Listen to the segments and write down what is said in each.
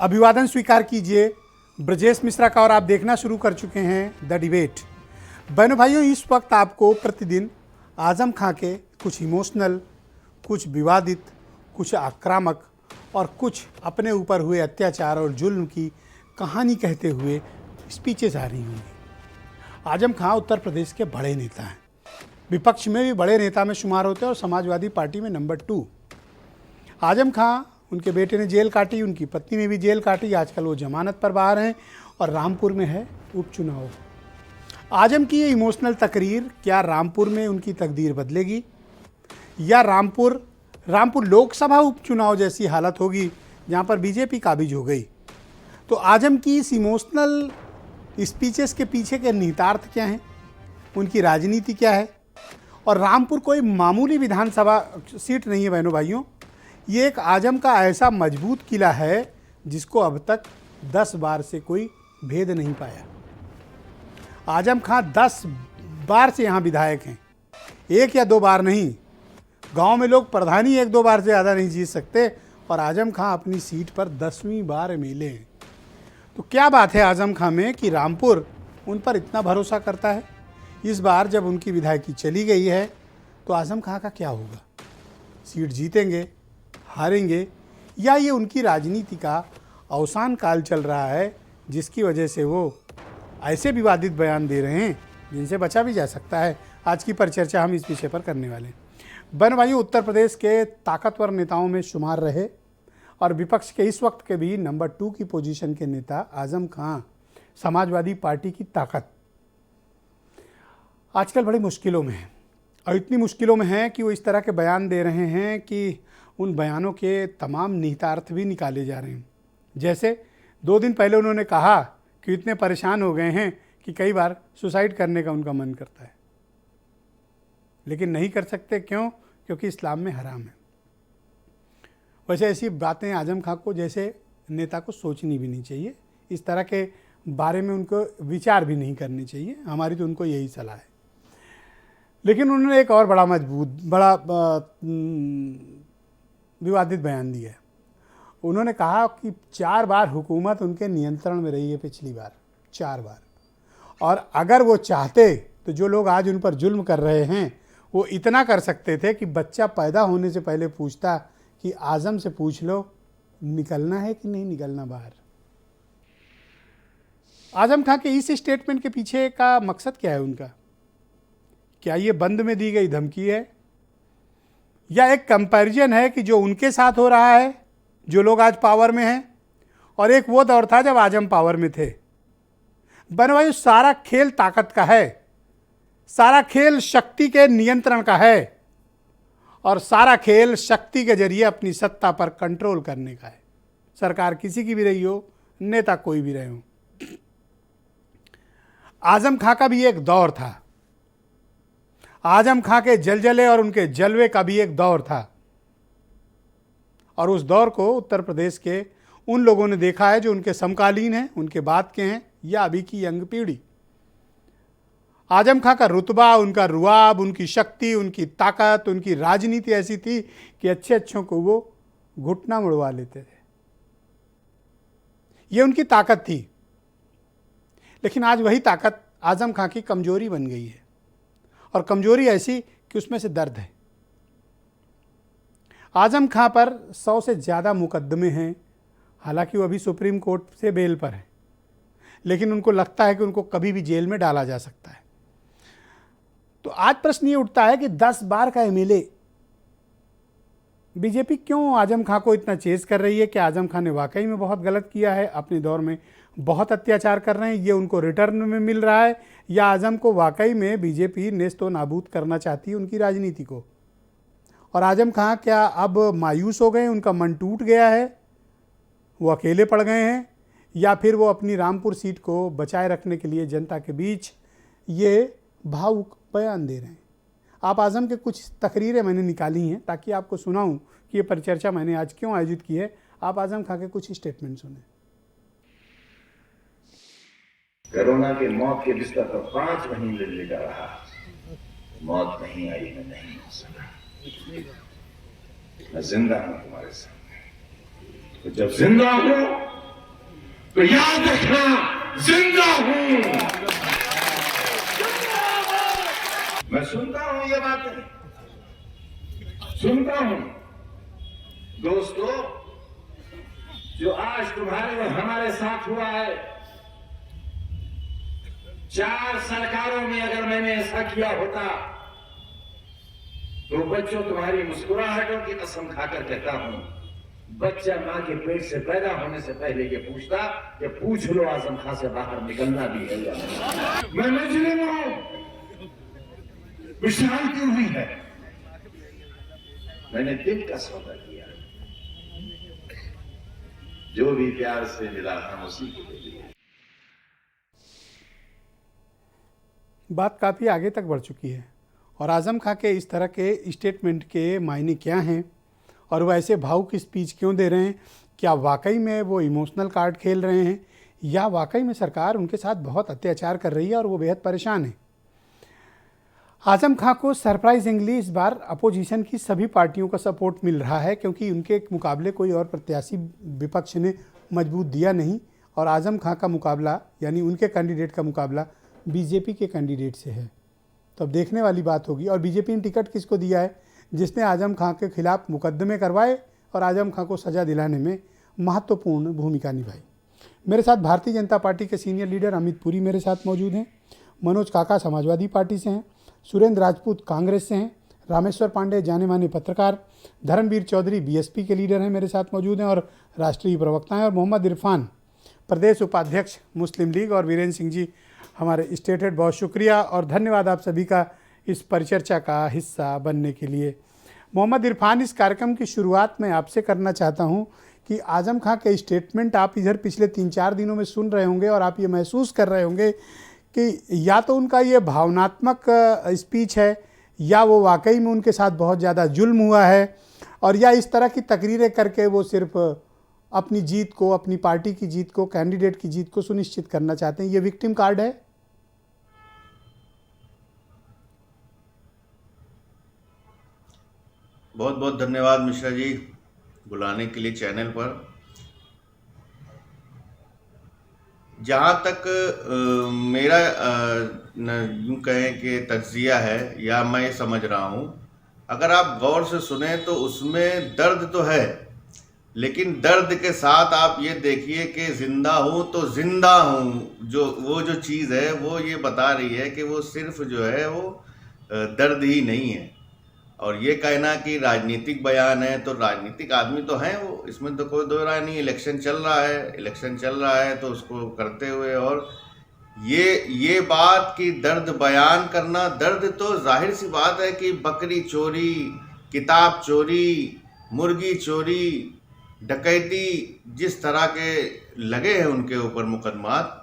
अभिवादन स्वीकार कीजिए ब्रजेश मिश्रा का और आप देखना शुरू कर चुके हैं द डिबेट। बहनों भाइयों, इस वक्त आपको प्रतिदिन आजम खां के कुछ इमोशनल, कुछ विवादित, कुछ आक्रामक और कुछ अपने ऊपर हुए अत्याचार और जुल्म की कहानी कहते हुए स्पीचेस आ रही होंगी। आजम खां उत्तर प्रदेश के बड़े नेता हैं, विपक्ष में भी बड़े नेता में शुमार होते हैं और समाजवादी पार्टी में नंबर 2। आजम खां, उनके बेटे ने जेल काटी, उनकी पत्नी ने भी जेल काटी, आजकल वो जमानत पर बाहर हैं और रामपुर में है उपचुनाव। आजम की ये इमोशनल तकरीर क्या रामपुर में उनकी तकदीर बदलेगी या रामपुर लोकसभा उपचुनाव जैसी हालत होगी जहां पर बीजेपी काबिज हो गई? तो आजम की इस इमोशनल स्पीचेस के पीछे के निहितार्थ क्या हैं, उनकी राजनीति क्या है? और रामपुर कोई मामूली विधानसभा सीट नहीं है बहनों भाइयों, ये एक आजम का ऐसा मजबूत किला है जिसको अब तक 10 बार से कोई भेद नहीं पाया। आजम खां 10 बार से यहाँ विधायक हैं, 1 या 2 बार नहीं। गांव में लोग प्रधानी 1-2 बार से ज़्यादा नहीं जीत सकते और आजम खां अपनी सीट पर 10वीं बार एमएलए हैं। तो क्या बात है आजम खां में कि रामपुर उन पर इतना भरोसा करता है? इस बार जब उनकी विधायकी चली गई है तो आजम खां का क्या होगा? सीट जीतेंगे, हारेंगे, या ये उनकी राजनीति का अवसान काल चल रहा है जिसकी वजह से वो ऐसे विवादित बयान दे रहे हैं जिनसे बचा भी जा सकता है? आज की परिचर्चा हम इस विषय पर करने वाले हैं। बहन भाइयों, उत्तर प्रदेश के ताकतवर नेताओं में शुमार रहे और विपक्ष के इस वक्त के भी नंबर 2 की पोजीशन के नेता आजम खां, समाजवादी पार्टी की ताकत आजकल बड़ी मुश्किलों में है और इतनी मुश्किलों में है कि वो इस तरह के बयान दे रहे हैं कि उन बयानों के तमाम निहितार्थ भी निकाले जा रहे हैं। जैसे 2 दिन पहले उन्होंने कहा कि इतने परेशान हो गए हैं कि कई बार सुसाइड करने का उनका मन करता है, लेकिन नहीं कर सकते। क्यों? क्योंकि इस्लाम में हराम है। वैसे ऐसी बातें आजम खां को जैसे नेता को सोचनी भी नहीं चाहिए, इस तरह के बारे में उनको विचार भी नहीं करनी चाहिए। हमारी तो उनको यही सलाह है। लेकिन उन्होंने एक और बड़ा विवादित बयान दिया है। उन्होंने कहा कि 4 बार हुकूमत उनके नियंत्रण में रही है, पिछली बार 4 बार, और अगर वो चाहते तो जो लोग आज उन पर जुल्म कर रहे हैं वो इतना कर सकते थे कि बच्चा पैदा होने से पहले पूछता कि आजम से पूछ लो निकलना है कि नहीं निकलना बाहर। आजम खां के इस स्टेटमेंट के पीछे का मकसद क्या है उनका? क्या ये बंद में दी गई धमकी है या एक कंपैरिजन है कि जो उनके साथ हो रहा है, जो लोग आज पावर में हैं, और एक वो दौर था जब आजम पावर में थे? बनवायु, सारा खेल ताकत का है, सारा खेल शक्ति के नियंत्रण का है और सारा खेल शक्ति के जरिए अपनी सत्ता पर कंट्रोल करने का है। सरकार किसी की भी रही हो, नेता कोई भी रहे हो। आजम खां का भी एक दौर था, आजम खां के जलजले और उनके जलवे का भी एक दौर था, और उस दौर को उत्तर प्रदेश के उन लोगों ने देखा है जो उनके समकालीन हैं, उनके बाद के हैं या अभी की यंग पीढ़ी। आजम खां का रुतबा, उनका रुआब, उनकी शक्ति, उनकी ताकत, उनकी राजनीति ऐसी थी कि अच्छों को वो घुटना मुड़वा लेते थे। ये उनकी ताकत थी। लेकिन आज वही ताकत आजम खां की कमजोरी बन गई है, और कमजोरी ऐसी कि उसमें से दर्द है। आजम खां पर 100 से ज़्यादा मुकदमे हैं, हालांकि वो अभी सुप्रीम कोर्ट से बेल पर है, लेकिन उनको लगता है कि उनको कभी भी जेल में डाला जा सकता है। तो आज प्रश्न ये उठता है कि 10 बार का एमएलए बीजेपी क्यों आजम खां को इतना चेस कर रही है? कि आजम खां ने वाकई में बहुत गलत किया है, अपने दौर में बहुत अत्याचार कर रहे हैं, ये उनको रिटर्न में मिल रहा है, या आजम को वाकई में बीजेपी नेस्तो नाबूद करना चाहती है उनकी राजनीति को? और आजम खां क्या अब मायूस हो गए, उनका मन टूट गया है, वो अकेले पड़ गए हैं, या फिर वो अपनी रामपुर सीट को बचाए रखने के लिए जनता के बीच ये भावुक बयान दे रहे हैं? आप आजम के कुछ तकरीरें मैंने निकाली हैं ताकि आपको सुनाऊं कि ये परिचर्चा मैंने आज क्यों आयोजित की है। आप आजम खां के कुछ स्टेटमेंट सुने। कोरोना के मौत के बिस्तर पर 5 महीने लेटा रहा, मौत नहीं आई, मैं नहीं हो सका, मैं जिंदा हूं तुम्हारे सामने। तो जब जिंदा हूं तो याद रखना, जिंदा हूं। मैं सुनता हूं ये बातें, सुनता हूं। दोस्तों, जो आज तुम्हारे और हमारे साथ हुआ है, 4 सरकारों में अगर मैंने ऐसा किया होता, तो बच्चों, तुम्हारी मुस्कुराहटों की कसम खाकर कहता हूं, बच्चा मां के पेट से पैदा होने से पहले ये पूछता कि पूछ लो आजम खां से बाहर निकलना भी है या नहीं। मैं मुजरिम हूं, विशाल क्यों हुई है? मैंने दिल का सौदा किया, जो भी प्यार से मिला हम उसी को दे दिया। बात काफ़ी आगे तक बढ़ चुकी है और आज़म खां के इस तरह के स्टेटमेंट के मायने क्या हैं और वह ऐसे भावुक स्पीच क्यों दे रहे हैं? क्या वाकई में वो इमोशनल कार्ड खेल रहे हैं या वाकई में सरकार उनके साथ बहुत अत्याचार कर रही है और वो बेहद परेशान है? आज़म खां को सरप्राइजिंगली इस बार अपोजिशन की सभी पार्टियों का सपोर्ट मिल रहा है, क्योंकि उनके मुकाबले कोई और प्रत्याशी विपक्ष ने मजबूत दिया नहीं और आज़म खां का मुकाबला यानी उनके कैंडिडेट का मुकाबला बीजेपी के कैंडिडेट से है। तो अब देखने वाली बात होगी। और बीजेपी ने टिकट किसको दिया है? जिसने आज़म खां के खिलाफ मुकदमे करवाए और आज़म खां को सज़ा दिलाने में महत्वपूर्ण भूमिका निभाई। मेरे साथ भारतीय जनता पार्टी के सीनियर लीडर अमित पुरी मेरे साथ मौजूद हैं, मनोज काका समाजवादी पार्टी से हैं, सुरेंद्र राजपूत कांग्रेस से हैं, रामेश्वर पांडे जाने माने पत्रकार, धर्मवीर चौधरी बीएसपी के लीडर हैं मेरे साथ मौजूद हैं और राष्ट्रीय प्रवक्ता हैं, और मोहम्मद इरफान प्रदेश उपाध्यक्ष मुस्लिम लीग, और वीरेंद्र सिंह जी हमारे स्टेट हेड। बहुत शुक्रिया और धन्यवाद आप सभी का इस परिचर्चा का हिस्सा बनने के लिए। मोहम्मद इरफान, इस कार्यक्रम की शुरुआत मैं आपसे करना चाहता हूं कि आज़म खां के स्टेटमेंट आप इधर पिछले 3-4 दिनों में सुन रहे होंगे और आप ये महसूस कर रहे होंगे कि या तो उनका ये भावनात्मक स्पीच है या वो वाकई में उनके साथ बहुत ज़्यादा जुल्म हुआ है, और या इस तरह की तकरीरें करके वो सिर्फ अपनी जीत को, अपनी पार्टी की जीत को, कैंडिडेट की जीत को सुनिश्चित करना चाहते हैं। ये विक्टिम कार्ड है। बहुत बहुत धन्यवाद मिश्रा जी बुलाने के लिए चैनल पर। जहाँ तक मेरा यूँ कहें कि तज्जिया है या मैं ये समझ रहा हूँ, अगर आप गौर से सुने तो उसमें दर्द तो है, लेकिन दर्द के साथ आप ये देखिए कि जिंदा हूँ तो जिंदा हूँ, वो जो चीज़ है वो ये बता रही है कि वो सिर्फ जो है वो दर्द ही नहीं है। और ये कहना कि राजनीतिक बयान है, तो राजनीतिक आदमी तो हैं वो, इसमें तो कोई दो राय नहीं। इलेक्शन चल रहा है तो उसको करते हुए, और ये बात कि दर्द बयान करना, दर्द तो जाहिर सी बात है कि बकरी चोरी, किताब चोरी, मुर्गी चोरी, डकैती, जिस तरह के लगे हैं उनके ऊपर मुकदमात,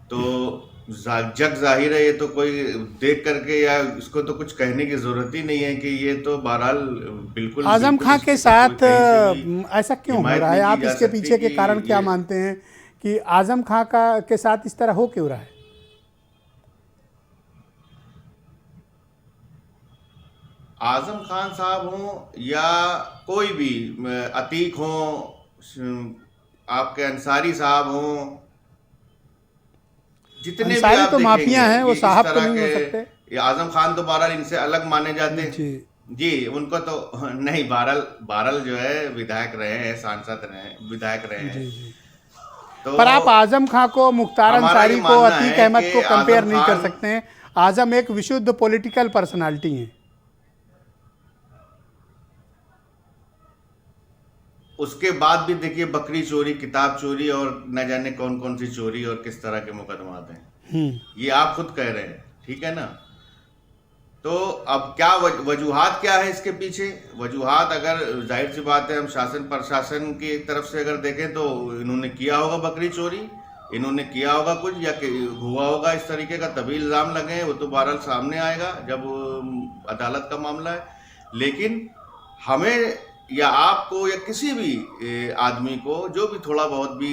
तो जग जाहिर है, ये तो कोई देख करके या इसको तो कुछ कहने की जरूरत ही नहीं है कि ये तो बहरहाल बिल्कुल आज़म खां के साथ ऐसा क्यों हो रहा है? आप इसके पीछे के कारण क्या मानते हैं कि आज़म खां के साथ इस तरह हो क्यों रहा है? आज़म खान साहब हों या कोई भी, अतीक हों, आपके अंसारी साहब हों, जितने भी आप तो माफिया हैं, वो साहब तो नहीं हो सकते। आज़म खान तो बहरहाल इनसे अलग माने जाते हैं जी, उनको तो नहीं, बहरहाल जो है विधायक रहे हैं, सांसद रहे हैं, विधायक रहे हैं जी। तो पर आप आज़म खां को, मुख्तार अंसारी को, अतीक अहमद को कंपेयर नहीं कर सकते हैं। आज़म एक विशुद्ध पॉलिटिकल पर्सनालिटी हैं। उसके बाद भी देखिए बकरी चोरी, किताब चोरी और न जाने कौन कौन सी चोरी और किस तरह के मुकदमात हैं, ये आप खुद कह रहे हैं, ठीक है ना। तो अब क्या वजूहात क्या है इसके पीछे? वजूहात अगर जाहिर सी बात है, हम शासन प्रशासन की तरफ से अगर देखें तो इन्होंने किया होगा बकरी चोरी, इन्होंने किया होगा कुछ या हुआ होगा इस तरीके का, तभी इल्ज़ाम लगे, वो तो बहरहाल सामने आएगा जब अदालत का मामला है। लेकिन हमें या आपको या किसी भी आदमी को जो भी थोड़ा बहुत भी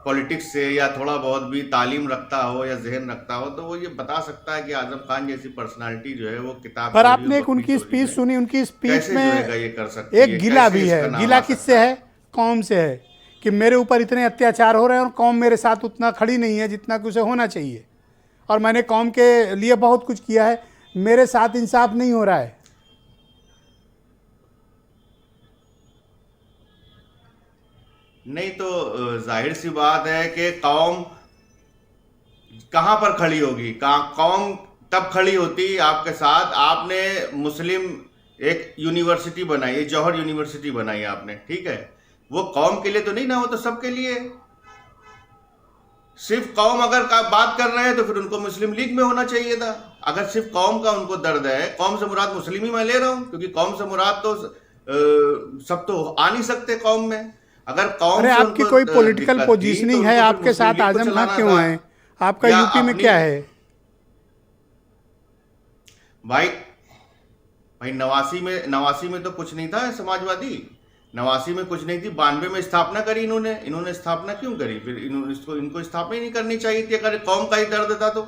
पॉलिटिक्स से या थोड़ा बहुत भी तालीम रखता हो या जहन रखता हो, तो वो ये बता सकता है कि आज़म खान जैसी पर्सनालिटी जो है वो किताब पर आपने एक उनकी स्पीच सुनी, उनकी स्पीच में ये कर सकती एक गिला भी है। गिला किससे है? कौम से है कि मेरे ऊपर इतने अत्याचार हो रहे हैं और कौम मेरे साथ उतना खड़ी नहीं है जितना कि उसे होना चाहिए, और मैंने कौम के लिए बहुत कुछ किया है, मेरे साथ इंसाफ नहीं हो रहा है। नहीं तो जाहिर सी बात है कि कौम कहां पर खड़ी होगी? कौम तब खड़ी होती आपके साथ, आपने मुस्लिम एक यूनिवर्सिटी बनाई है, जौहर यूनिवर्सिटी बनाई आपने, ठीक है, वो कौम के लिए तो नहीं ना, वो तो सबके लिए है। सिर्फ कौम अगर बात कर रहे हैं तो फिर उनको मुस्लिम लीग में होना चाहिए था। अगर सिर्फ कौम का उनको दर्द है, कौम से मुराद मुस्लिम ही मैं ले रहा हूं, क्योंकि कौम से मुराद तो सब तो आ नहीं सकते कौम में। अगर कौम अरे से आपकी उनको कोई दिक्कत पॉलिटिकल थी, पोजीशनिंग तो है, उनको फिर आपके मुस्लिम साथ लीग को आजम खान चलाना क्यों था। है? आपका या यूपी में अपनी क्या है? भाई भाई नवासी में तो कुछ नहीं था समाजवादी, नवासी में कुछ नहीं थी, 92 में स्थापना करी इन्होंने स्थापना क्यों करी? फिर इनको स्थापना ही नहीं करनी चाहिए थी अगर कौम का ही दर्द था तो।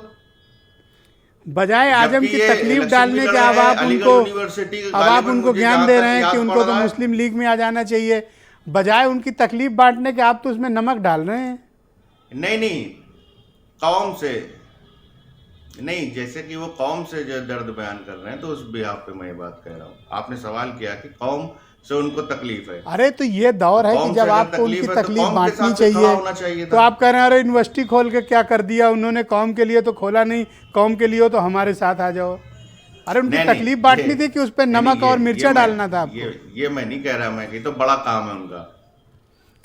बजाय आजम जबकि की ये तकलीफ इलेक्शन भी डालने के लड़े अब हैं, आप अलीगढ़ उनको यूनिवर्सिटी अब आप गालिबन उनको मुझे ज्ञान जहां दे तक रहे हैं कि याद उनको पड़ तो रहा है। मुस्लिम लीग में आ जाना चाहिए, बजाय उनकी तकलीफ बांटने के आप तो उसमें नमक डाल रहे हैं। नहीं, कौम से नहीं, जैसे कि वो कौम से जो दर्द बयान कर रहे हैं तो उस बिहाफ पे मैं ये बात कह रहा हूँ। आपने सवाल किया कि कौम से उनको तकलीफ है। अरे तो ये दौर है कि कौम जब से अगर आपको उनकी तकलीफ है तो तकलीफ कौम के बांटनी साथ फिर खड़ा चाहिए, होना चाहिए तो था। आप कह रहे हैं अरे यूनिवर्सिटी खोल के क्या कर दिया उन्होंने, कौम के लिए तो खोला नहीं, कौम के लिए हो तो हमारे साथ आ जाओ। अरे उनकी नहीं, तकलीफ बांटनी थी कि उस पर नहीं, नमक और ये मिर्चा मैं- डालना था आपको? ये मैं नहीं कह रहा, मैं कि तो बड़ा काम है उनका।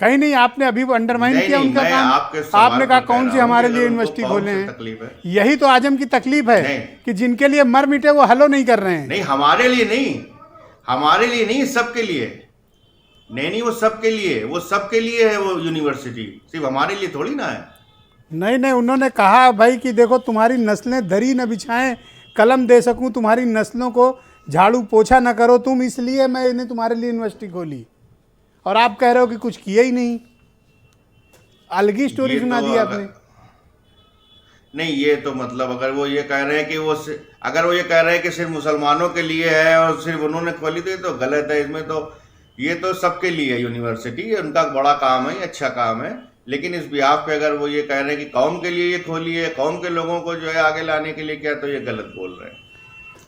कहीं नहीं, आपने अभी अंडरमाइन नहीं, किया नहीं, उनका मैं काम। आपके सवाल आपने कहा पर कह कौन सी रहा हूं हमारे कि लिए अगर उनको यूनिवर्सिटी कौम खोले से हैं। तकलीफ है। यही तो आजम की तकलीफ है नहीं। कि जिनके लिए मर मिटे वो हलो नहीं कर रहे हैं। नहीं, हमारे लिए नहीं, सबके लिए। नहीं, वो सबके लिए है वो यूनिवर्सिटी, सिर्फ हमारे लिए थोड़ी ना है। नहीं, उन्होंने कहा भाई कि देखो तुम्हारी नस्लें दरी न बिछाएं, कलम दे सकूं, तुम्हारी नस्लों को झाड़ू पोछा न करो तुम, इसलिए मैंने तुम्हारे लिए यूनिवर्सिटी खोली। और आप कह रहे हो कि कुछ किया ही नहीं, अलग ही स्टोरी ये सुना तो दी आपने। नहीं, ये तो मतलब अगर वो ये कह रहे हैं कि सिर्फ मुसलमानों के लिए है और सिर्फ उन्होंने खोली तो ये तो गलत है। इसमें तो ये तो सबके लिए है यूनिवर्सिटी, उनका बड़ा काम है, ये अच्छा काम है। लेकिन इस बिहाफ पे अगर वो ये कह रहे हैं कि कौम के लिए ये खोली है, कौम के लोगों को जो है आगे लाने के लिए क्या, तो ये गलत बोल रहे हैं।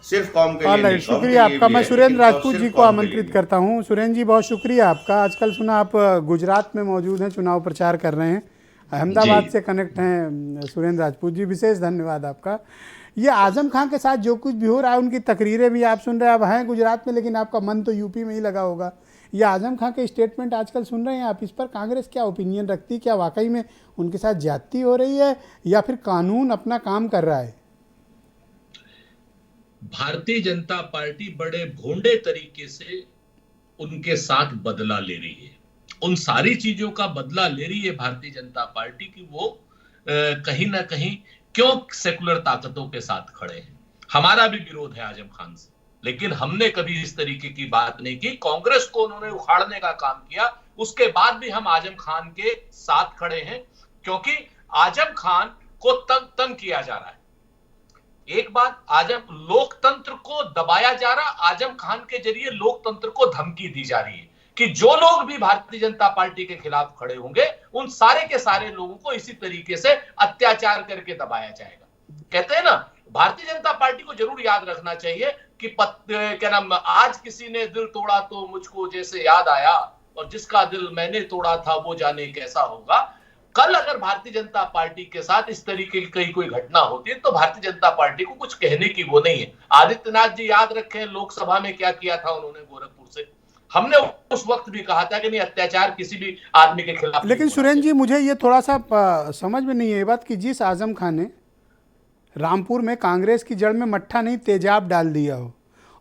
सिर्फ कौम के लिए नहीं, कौम के शुक्रिया लिए आपका। भी मैं है, सुरेंद्र लेकिन राजपूत सिर्फ जी को कौम के लिए आमंत्रित नहीं। करता हूं। सुरेंद्र जी बहुत शुक्रिया आपका। आजकल सुना आप गुजरात में मौजूद हैं, चुनाव प्रचार कर रहे हैं, अहमदाबाद से कनेक्ट हैं सुरेंद्र राजपूत जी, विशेष धन्यवाद आपका। ये आजम खान के साथ जो कुछ भी हो रहा है, उनकी तकरीरें भी आप सुन रहे हैं, आप हैं गुजरात में लेकिन आपका मन तो यूपी में ही लगा होगा। ये आजम खान के स्टेटमेंट आजकल सुन रहे हैं आप, इस पर कांग्रेस क्या ओपिनियन रखती है? क्या वाकई में उनके साथ ज्यादती हो रही है या फिर कानून अपना काम कर रहा है? भारतीय जनता पार्टी बड़े भोंडे तरीके से उनके साथ बदला ले रही है, उन सारी चीजों का बदला ले रही है भारतीय जनता पार्टी की वो कहीं ना कहीं क्यों सेकुलर ताकतों के साथ खड़े हैं। हमारा भी विरोध है आजम खान से, लेकिन हमने कभी इस तरीके की बात नहीं की। कांग्रेस को उन्होंने उखाड़ने का काम किया, उसके बाद भी हम आजम खान के साथ खड़े हैं, क्योंकि आजम खान को तंग किया जा रहा है। एक बात, आजम लोकतंत्र को दबाया जा रहा, आजम खान के जरिए लोकतंत्र को धमकी दी जा रही है कि जो लोग भी भारतीय जनता पार्टी के खिलाफ खड़े होंगे उन सारे के सारे लोगों को इसी तरीके से अत्याचार करके दबाया जाएगा। कहते हैं ना, भारतीय जनता पार्टी को जरूर याद रखना चाहिए कि क्या नाम, आज किसी ने दिल तोड़ा तो मुझको जैसे याद आया, और जिसका दिल मैंने तोड़ा था वो जाने कैसा होगा। कल अगर भारतीय जनता पार्टी के साथ इस तरीके की कोई घटना होती है तो भारतीय जनता पार्टी को कुछ कहने की वो नहीं है। आदित्यनाथ जी याद रखें लोकसभा में क्या किया था उन्होंने गोरखपुर से, हमने उस वक्त भी कहा था कि नहीं, अत्याचार किसी भी आदमी के खिलाफ। लेकिन सुरेंद्र जी मुझे ये थोड़ा सा समझ में नहीं है ये बात कि जिस आजम खान ने रामपुर में कांग्रेस की जड़ में मट्ठा नहीं तेजाब डाल दिया हो,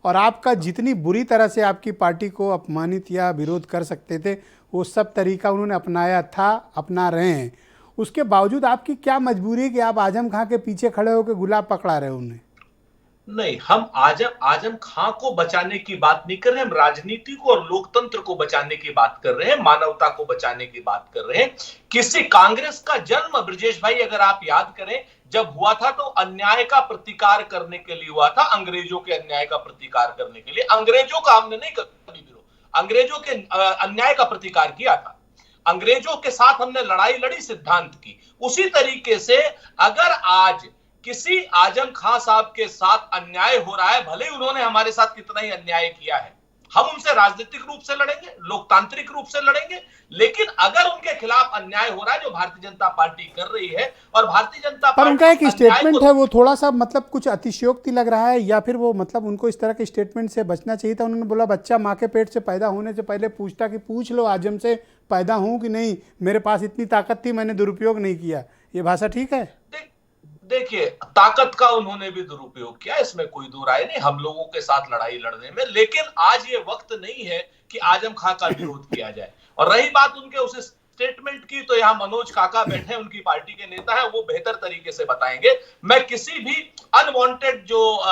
और आपका जितनी बुरी तरह से आपकी पार्टी को अपमानित या विरोध कर सकते थे वो सब तरीका उन्होंने अपनाया था, अपना रहे हैं, उसके बावजूद आपकी क्या मजबूरी है कि आप आजम खान के पीछे खड़े होकर गुलाब पकड़ा रहे हो उन्हें? नहीं, हम आजम खां को बचाने की बात नहीं कर रहे, हम राजनीति को और लोकतंत्र को बचाने की बात कर रहे हैं, मानवता को बचाने की बात कर रहे हैं। किसी कांग्रेस का जन्म, ब्रजेश भाई अगर आप याद करें, जब हुआ था तो अन्याय का प्रतिकार करने के लिए हुआ था, अंग्रेजों के अन्याय का प्रतिकार करने के लिए। अंग्रेजों का हमने नहीं कभी विरोध, अंग्रेजों के अन्याय का प्रतिकार किया था। अंग्रेजों के साथ हमने लड़ाई लड़ी सिद्धांत की। उसी तरीके से अगर आज किसी आजम खां साहब के साथ अन्याय हो रहा है, भले ही उन्होंने हमारे साथ कितना ही अन्याय किया है, हम उनसे राजनीतिक रूप से लड़ेंगे, लोकतांत्रिक रूप से लड़ेंगे, लेकिन अगर उनके खिलाफ अन्याय हो रहा है जो भारतीय जनता पार्टी कर रही है, और भारतीय जनता पर पार्टी उनका एक अन्याय स्टेटमेंट को- है, वो थोड़ा सा मतलब कुछ अतिशयोक्ति लग रहा है, या फिर वो मतलब उनको इस तरह के स्टेटमेंट से बचना चाहिए था। उन्होंने बोला बच्चा माँ के पेट से पैदा होने से पहले पूछता कि पूछ लो आजम से पैदा हूं कि नहीं, मेरे पास इतनी ताकत थी, मैंने दुरुपयोग नहीं किया। ये भाषा ठीक है? देखिए, ताकत का उन्होंने भी दुरुपयोग किया, इसमें कोई दो राय नहीं, हम लोगों के साथ लड़ाई लड़ने में, लेकिन आज ये वक्त नहीं है कि आजम खां का विरोध किया जाए। और रही बात उनके उस स्टेटमेंट की, तो यहाँ मनोज काका बैठे, उनकी पार्टी के नेता है, वो बेहतर तरीके से बताएंगे। मैं किसी भी अनवांटेड जो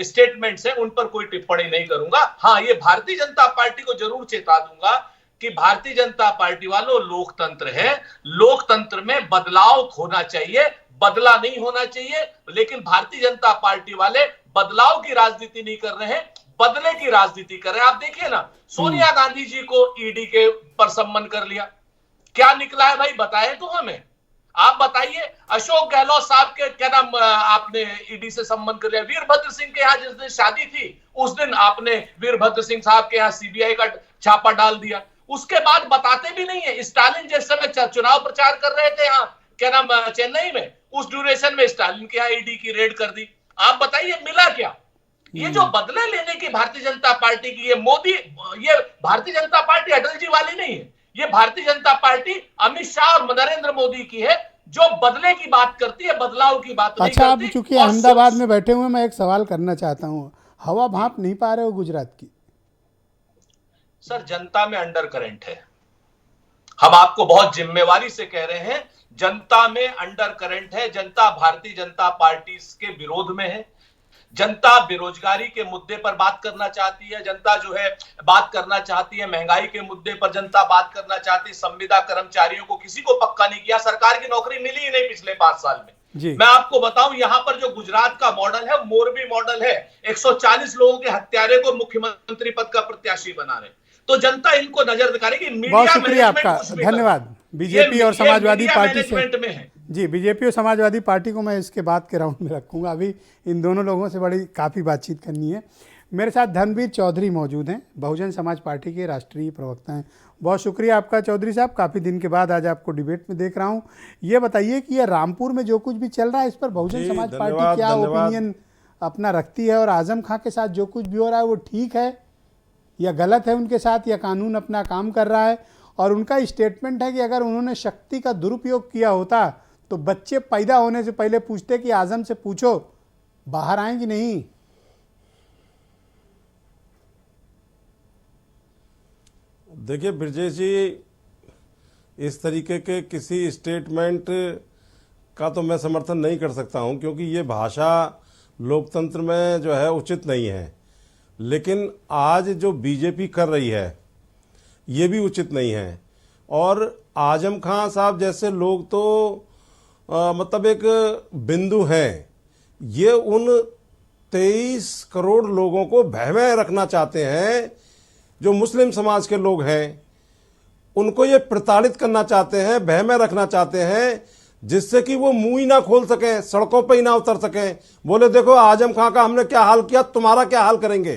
स्टेटमेंट्स हैं उन पर कोई टिप्पणी नहीं करूंगा। हाँ, ये भारतीय जनता पार्टी को जरूर चेता दूंगा कि भारतीय जनता पार्टी वालों, लोकतंत्र है, लोकतंत्र में बदलाव होना चाहिए, बदला नहीं होना चाहिए। लेकिन भारतीय जनता पार्टी वाले बदलाव की राजनीति नहीं कर रहे हैं, बदले की राजनीति कर रहे हैं। आप देखिए ना, सोनिया गांधी जी को ईडी के पर सम्मन कर लिया, क्या निकला है भाई, बताएं तो हमें। आप बताइए, अशोक गहलोत साहब के क्या नाम, आपने ईडी से सम्मन कर लिया। वीरभद्र सिंह के यहाँ जिस दिन शादी थी, उस दिन आपने वीरभद्र सिंह साहब के यहाँ सीबीआई का छापा डाल दिया। उसके बाद बताते भी नहीं है। स्टालिन जिस समय चुनाव प्रचार कर रहे थे यहाँ क्या नाम चेन्नई में, उस ड्यूरेशन में स्टालिन के यहाँ ईडी की रेड कर दी। आप बताइए मिला क्या? ये जो बदले लेने की भारतीय जनता पार्टी की, ये मोदी, ये भारतीय जनता पार्टी अटल जी वाली नहीं है, ये भारतीय जनता पार्टी अमित शाह और नरेंद्र मोदी की है, जो बदले की बात करती है, बदलाव की बात नहीं अच्छा, आप करती। चूंकि और अहमदाबाद में बैठे हुए, मैं एक सवाल करना चाहता हूँ, हवा भाप नहीं पा रहे हो गुजरात की? सर, जनता में अंडर करंट है, हम आपको बहुत जिम्मेवारी से कह रहे हैं, जनता में अंडर करंट है। जनता भारतीय जनता पार्टी के विरोध में है। जनता बेरोजगारी के मुद्दे पर बात करना चाहती है, जनता जो है बात करना चाहती है, महंगाई के मुद्दे पर जनता बात करना चाहती है। संविदा कर्मचारियों को किसी को पक्का नहीं किया, सरकार की नौकरी मिली ही नहीं पिछले 5 साल में जी। मैं आपको बताऊं, यहां पर जो गुजरात का मॉडल है, मोरबी मॉडल है, 140 लोगों के हत्यारे को मुख्यमंत्री पद का प्रत्याशी बना रहे। तो जनता इनको नजर दिखाएगी। बहुत शुक्रिया आपका, धन्यवाद। बीजेपी और समाजवादी पार्टी से में है। जी, बीजेपी और समाजवादी पार्टी को मैं इसके बाद के राउंड में रखूंगा। अभी इन दोनों लोगों से बड़ी काफ़ी बातचीत करनी है। मेरे साथ धनवीर चौधरी मौजूद हैं, बहुजन समाज पार्टी के राष्ट्रीय प्रवक्ता हैं। बहुत शुक्रिया आपका चौधरी साहब, काफ़ी दिन के बाद आज आपको डिबेट में देख रहा हूँ। ये बताइए कि ये रामपुर में जो कुछ भी चल रहा है, इस पर बहुजन समाज पार्टी क्या ओपिनियन अपना रखती है, और आजम खां के साथ जो कुछ भी हो रहा है वो ठीक है या गलत है उनके साथ, या कानून अपना काम कर रहा है? और उनका स्टेटमेंट है कि अगर उन्होंने शक्ति का दुरुपयोग किया होता तो बच्चे पैदा होने से पहले पूछते कि आजम से पूछो बाहर आए कि नहीं। देखिए ब्रजेश जी, इस तरीके के किसी स्टेटमेंट का तो मैं समर्थन नहीं कर सकता हूं, क्योंकि ये भाषा लोकतंत्र में जो है उचित नहीं है। लेकिन आज जो बीजेपी कर रही है ये भी उचित नहीं है। और आजम खां साहब जैसे लोग तो मतलब एक बिंदु हैं, ये उन 23 करोड़ लोगों को भय में रखना चाहते हैं जो मुस्लिम समाज के लोग हैं। उनको ये प्रताड़ित करना चाहते हैं, भय में रखना चाहते हैं, जिससे कि वो मुंह ही ना खोल सकें, सड़कों पर ही ना उतर सकें, बोले देखो आजम खां का हमने क्या हाल किया, तुम्हारा क्या हाल करेंगे।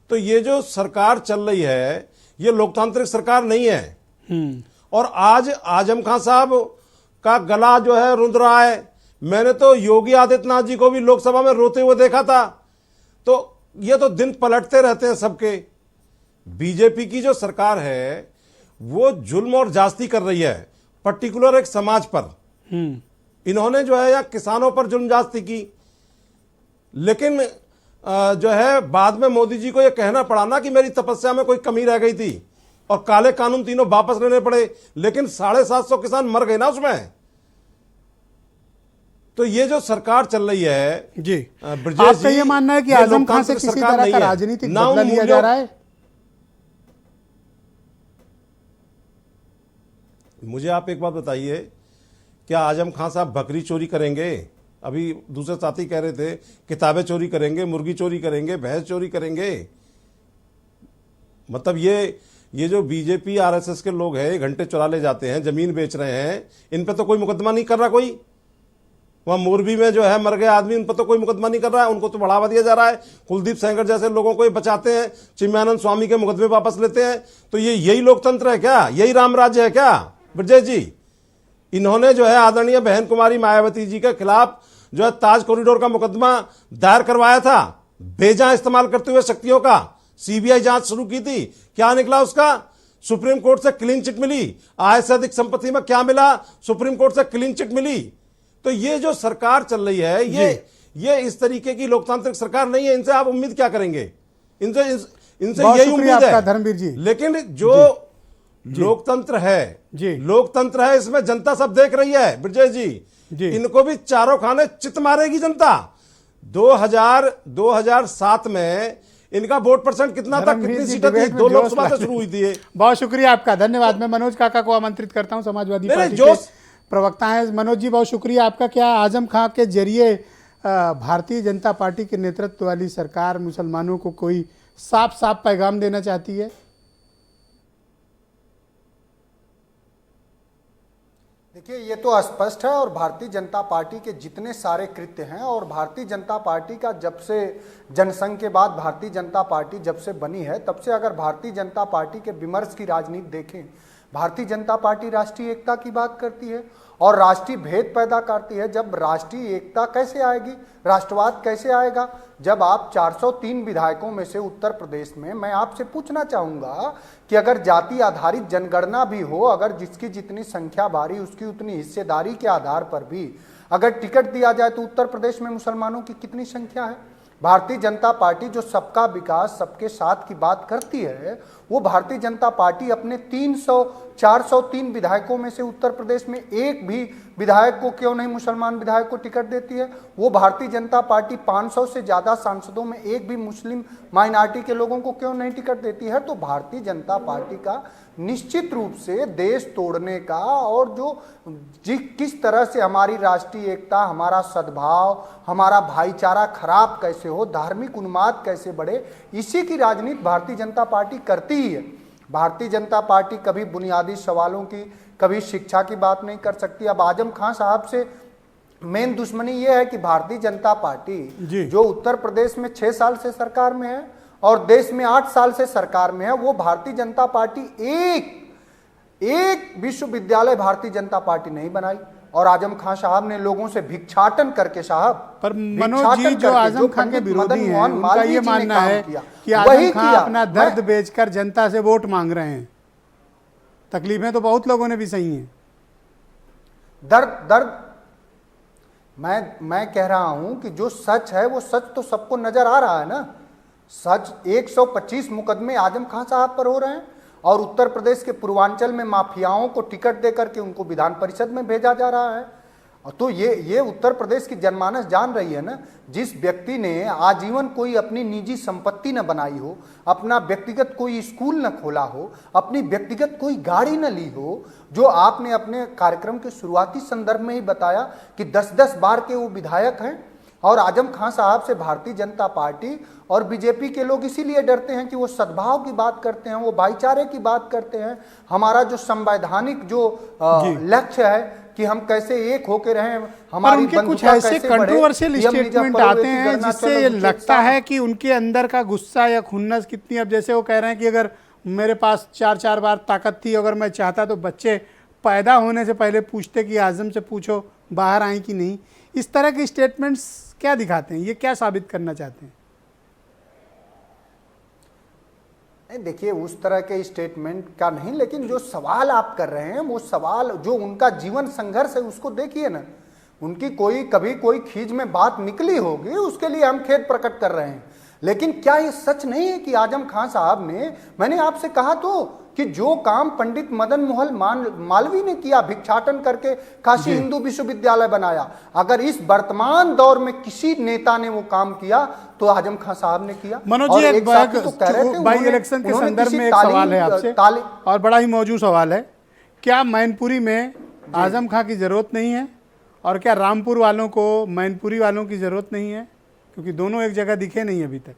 तो ये जो सरकार चल रही है ये लोकतांत्रिक सरकार नहीं है। और आज आजम खां साहब का गला जो है रुंध रहा है। मैंने तो योगी आदित्यनाथ जी को भी लोकसभा में रोते हुए देखा था। तो ये तो दिन पलटते रहते हैं सबके। बीजेपी की जो सरकार है वो जुल्म और जास्ती कर रही है, पर्टिकुलर एक समाज पर। इन्होंने जो है या किसानों पर जुल्म जास्ती की, लेकिन जो है बाद में मोदी जी को यह कहना पड़ा ना कि मेरी तपस्या में कोई कमी रह गई थी और काले कानून तीनों वापस लेने पड़े, लेकिन 750 किसान मर गए ना उसमें। तो ये जो सरकार चल रही है जी, ब्रजेश आपका जी, ये मानना है कि ये आजम खां से लोकतांत्रिक किसी सरकार तरह नहीं का है। राजनीतिक ना बदला उन लिया जा मूल्यों- रहा है? मुझे आप एक बात बताइए, क्या आजम खां साहब बकरी चोरी करेंगे? अभी दूसरे साथी कह रहे थे किताबें चोरी करेंगे, मुर्गी चोरी करेंगे, भैंस चोरी करेंगे। मतलब ये ये जो बीजेपी आरएसएस के लोग हैं, घंटे चुरा ले जाते हैं, जमीन बेच रहे हैं, इन पे तो कोई मुकदमा नहीं कर रहा कोई। वहां मोरबी में जो है मर गए आदमी, उन पर तो कोई मुकदमा नहीं कर रहा है, उनको तो बढ़ावा दिया जा रहा है। कुलदीप सेंगर जैसे लोगों को ये बचाते हैं, चिन्मयानंद स्वामी के मुकदमे वापस लेते हैं। तो ये यही लोकतंत्र है क्या? यही राम राज्य है क्या ब्रजेश जी? इन्होंने जो है आदरणीय बहन कुमारी मायावती जी के खिलाफ जो है ताज कॉरिडोर का मुकदमा दायर करवाया था, बेजा इस्तेमाल करते हुए शक्तियों का। सीबीआई जांच शुरू की थी, क्या निकला उसका? सुप्रीम कोर्ट से क्लीन चिट मिली। आय से अधिक संपत्ति में क्या मिला? सुप्रीम कोर्ट से क्लीन चिट मिली। तो ये जो सरकार चल रही है, ये इस तरीके की लोकतांत्रिक सरकार नहीं है। इनसे आप उम्मीद क्या करेंगे? इनसे यही उम्मीद है धर्मवीर जी। लेकिन जो लोकतंत्र है, लोकतंत्र है, इसमें जनता सब देख रही है ब्रजेश जी। इनको भी चारों खाने चित मारेगी जनता। 2007 में इनका वोट परसेंट कितना था, कितनी सीटें थी? 2 लोकसभा से शुरू हुई थी। बहुत शुक्रिया आपका, धन्यवाद। मैं मनोज काका को आमंत्रित करता हूं, समाजवादी पार्टी के प्रवक्ता हैं। मनोज जी, बहुत शुक्रिया आपका। क्या आजम खां के जरिए भारतीय जनता पार्टी के नेतृत्व वाली सरकार मुसलमानों को कोई साफ साफ पैगाम देना चाहती है? देखिए, ये तो स्पष्ट है। और भारतीय जनता पार्टी के जितने सारे कृत्य हैं, और भारतीय जनता पार्टी का जब से जनसंघ के बाद भारतीय जनता पार्टी जब से बनी है, तब से अगर भारतीय जनता पार्टी के विमर्श की राजनीति देखें, भारतीय जनता पार्टी राष्ट्रीय एकता की बात करती है और राष्ट्रीय भेद पैदा करती है। जब राष्ट्रीय एकता कैसे आएगी, राष्ट्रवाद कैसे आएगा, जब आप 403 विधायकों में से उत्तर प्रदेश में, मैं आपसे पूछना चाहूँगा कि अगर जाति आधारित जनगणना भी हो, अगर जिसकी जितनी संख्या भारी उसकी उतनी हिस्सेदारी के आधार पर भी अगर टिकट दिया जाए, तो उत्तर प्रदेश में मुसलमानों की कितनी संख्या है? भारतीय जनता पार्टी जो सबका विकास सबके साथ की बात करती है, वो भारतीय जनता पार्टी अपने 403 विधायकों में से उत्तर प्रदेश में एक भी विधायक को क्यों नहीं मुसलमान विधायक को टिकट देती है? वो भारतीय जनता पार्टी 500 से ज़्यादा सांसदों में एक भी मुस्लिम माइनॉरिटी के लोगों को क्यों नहीं टिकट देती है? तो भारतीय जनता पार्टी का निश्चित रूप से देश तोड़ने का, और जो किस तरह से हमारी राष्ट्रीय एकता, हमारा सद्भाव, हमारा भाईचारा खराब कैसे हो, धार्मिक उन्माद कैसे बढ़े, इसी की राजनीति भारतीय जनता पार्टी करती ही है। भारतीय जनता पार्टी कभी बुनियादी सवालों की, कभी शिक्षा की बात नहीं कर सकती। अब आजम खां साहब से मेन दुश्मनी ये है कि भारतीय जनता पार्टी जो उत्तर प्रदेश में 6 साल से सरकार में है और देश में 8 साल से सरकार में है, वो भारतीय जनता पार्टी एक विश्वविद्यालय भारतीय जनता पार्टी नहीं बनाई। और आजम खां साहब ने लोगों से भिक्षाटन करके, साहब, पर मनोज जी जो आजम खां के विरोधी हैं, उनका ये मानना है कि आजम खां अपना दर्द बेचकर जनता से वोट मांग रहे हैं। तकलीफें तो बहुत लोगों ने भी सही हैं। दर्द मैं कह रहा हूं कि जो सच है वो सच तो सबको नजर आ रहा है ना। सच 125 मुकदमे आजम खां साहब पर हो रहे हैं और उत्तर प्रदेश के पूर्वांचल में माफियाओं को टिकट देकर के उनको विधान परिषद में भेजा जा रहा है। तो ये उत्तर प्रदेश की जनमानस जान रही है ना। जिस व्यक्ति ने आजीवन कोई अपनी निजी संपत्ति न बनाई हो, अपना व्यक्तिगत कोई स्कूल न खोला हो, अपनी व्यक्तिगत कोई गाड़ी न ली हो, जो आपने अपने कार्यक्रम के शुरुआती संदर्भ में ही बताया कि 10-10 बार के वो विधायक हैं। और आजम खां साहब से भारतीय जनता पार्टी और बीजेपी के लोग इसीलिए डरते हैं कि वो सद्भाव की बात करते हैं, वो भाईचारे की बात करते हैं। हमारा जो संवैधानिक जो लक्ष्य है कि हम कैसे एक होकर रहें, हमारी उनके कुछ ऐसे कंट्रोवर्शियल स्टेटमेंट आते हैं जिससे ये लगता है कि उनके अंदर का गुस्सा या खुन्नस कितनी, अब जैसे वो कह रहे हैं कि अगर मेरे पास 4-4 बार ताकत थी, अगर मैं चाहता तो बच्चे पैदा होने से पहले पूछते कि आजम से पूछो बाहर आई कि नहीं। इस तरह के स्टेटमेंट्स क्या दिखाते हैं, ये क्या साबित करना चाहते हैं? देखिए, उस तरह के स्टेटमेंट का नहीं, लेकिन जो सवाल आप कर रहे हैं वो सवाल जो उनका जीवन संघर्ष है उसको देखिए ना। उनकी कभी कोई खींच में बात निकली होगी, उसके लिए हम खेद प्रकट कर रहे हैं। लेकिन क्या ये सच नहीं है कि आजम खां साहब ने, मैंने आपसे कहा तो कि जो काम पंडित मदन मोहन मालवीय ने किया, भिक्षाटन करके काशी हिंदू विश्वविद्यालय बनाया, अगर इस वर्तमान दौर में किसी नेता ने वो काम किया तो आजम खां साहब ने किया। मनोज जी, एक बाई इलेक्शन के संदर्भ में एक सवाल है आपसे, और बड़ा ही मौजूद सवाल है। क्या मैनपुरी में आजम खां की जरूरत नहीं है, और क्या रामपुर वालों को मैनपुरी वालों की जरूरत नहीं है? क्योंकि दोनों एक जगह दिखे नहीं अभी तक।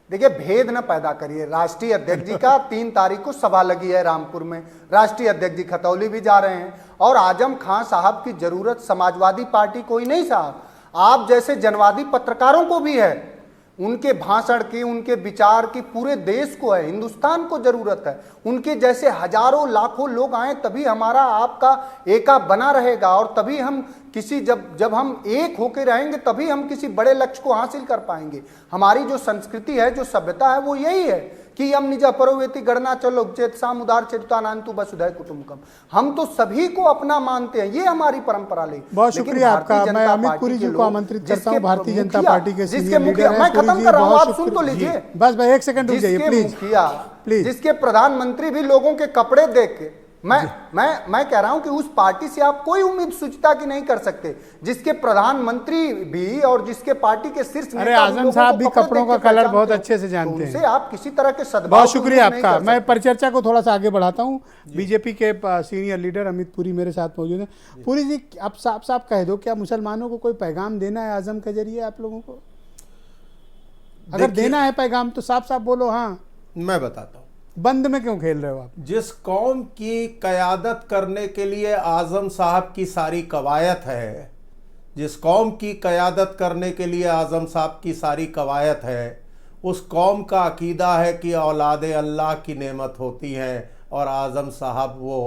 देखिए, भेद न पैदा करिए। राष्ट्रीय अध्यक्ष जी का 3 तारीख को सभा लगी है रामपुर में, राष्ट्रीय अध्यक्ष जी खतौली भी जा रहे हैं। और आजम खां साहब की जरूरत समाजवादी पार्टी को ही नहीं साहब, आप जैसे जनवादी पत्रकारों को भी है। उनके भाषण की, उनके विचार की पूरे देश को है, हिंदुस्तान को जरूरत है। उनके जैसे हजारों लाखों लोग आए तभी हमारा आपका एका बना रहेगा, और तभी हम किसी जब हम एक होकर रहेंगे तभी हम किसी बड़े लक्ष्य को हासिल कर पाएंगे। हमारी जो संस्कृति है, जो सभ्यता है, वो यही है कि यम निज परोवेति गणना चलो चेत साम उदार चेतुतानांतु वसुधैव कुटुंबकम। हम तो सभी को अपना मानते हैं, ये हमारी परंपरा ले। बहुत शुक्रिया आपका। मैं अमित पुरी जी को आमंत्रित करता हूँ, भारतीय जनता पार्टी के सीनियर लीडर हैं। मैं खत्म कर रहा हूँ, आप सुन तो जी, लीजिए। बस भाई 1 सेकंड रुक जाइए प्लीज। प्लीज। जिसके प्रधानमंत्री भी लोगों के कपड़े देख के, मैं कह रहा हूं कि उस पार्टी से आप कोई उम्मीद सुचिता की नहीं कर सकते, जिसके प्रधानमंत्री भी और जिसके पार्टी के शीर्ष अरे आजम साहब भी कपड़ों का कलर बहुत अच्छे से जानते हैं, उनसे आप किसी तरह के सद्भाव। बहुत शुक्रिया आपका। मैं परिचर्चा को थोड़ा सा आगे बढ़ाता हूँ। बीजेपी के सीनियर लीडर अमित पुरी मेरे साथ मौजूद हैं। पुरी जी, आप साफ साफ कह दो, क्या मुसलमानों को कोई पैगाम देना है आजम के जरिए आप लोगों को? अगर देना है पैगाम तो साफ साफ बोलो। हाँ, मैं बताता हूँ। बंद में क्यों खेल रहे हो आप? जिस कौम की कयादत करने के लिए आजम साहब की सारी कवायद है, जिस कौम की कयादत करने के लिए आजम साहब की सारी कवायद है, उस कौम का अकीदा है कि औलादे अल्लाह की नेमत होती हैं, और आजम साहब वो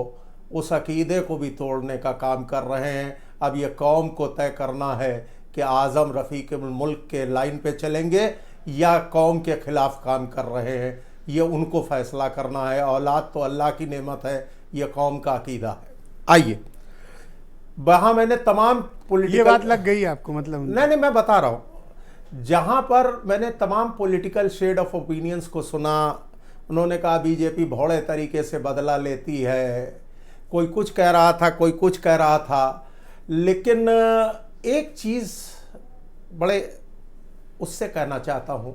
उस अकीदे को भी तोड़ने का काम कर रहे हैं। अब ये कौम को तय करना है कि आजम रफ़ीक मुल्क के लाइन पे चलेंगे या कौम के खिलाफ काम कर रहे हैं, ये उनको फैसला करना है। औलाद तो अल्लाह की नेमत है, ये कौम का अकीदा है। आइए, वहाँ मैंने तमाम पॉलिटिकल, ये बात लग गई आपको मतलब? नहीं, मैं बता रहा हूँ। जहाँ पर मैंने तमाम पॉलिटिकल शेड ऑफ ओपिनियंस को सुना, उन्होंने कहा बीजेपी भोड़े तरीके से बदला लेती है, कोई कुछ कह रहा था, कोई कुछ कह रहा था। लेकिन एक चीज़ बड़े उससे कहना चाहता हूँ,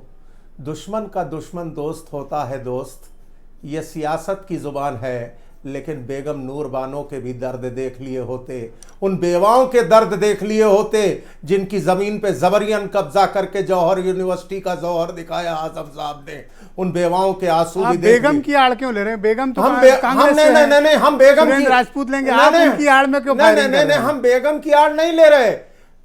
दुश्मन का दुश्मन दोस्त होता है दोस्त। ये सियासत की ज़ुबान है, लेकिन बेगम नूर बानो के भी दर्द देख लिए होते, उन बेवाओं के दर्द देख लिए होते जिनकी ज़मीन पे ज़बरियन कब्जा करके जौहर यूनिवर्सिटी का जौहर दिखाया आजम साहब ने। उन बेवाओं के आंसू भी बेगम की आड़ क्यों ले रहे हैं? बेगम तो हम नहीं, हम बेगम की राजपूत लेंगे, आप उनकी आड़ में क्यों? नहीं, हम बेगम की आड़ नहीं ले रहे।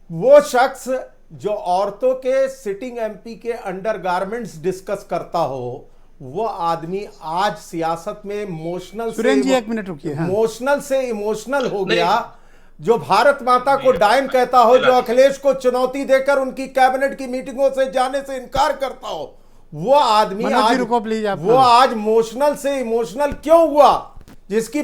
वो शख्स जो औरतों के सिटिंग एमपी के अंडरगारमेंट्स डिस्कस करता हो, वो आदमी आज सियासत में इमोशनल से इमोशनल हो गया। जो भारत माता को डायन कहता हो, जो अखिलेश को चुनौती देकर उनकी कैबिनेट की मीटिंगों से जाने से इनकार करता हो, वो आदमी आज इमोशनल से इमोशनल क्यों हुआ? जिसकी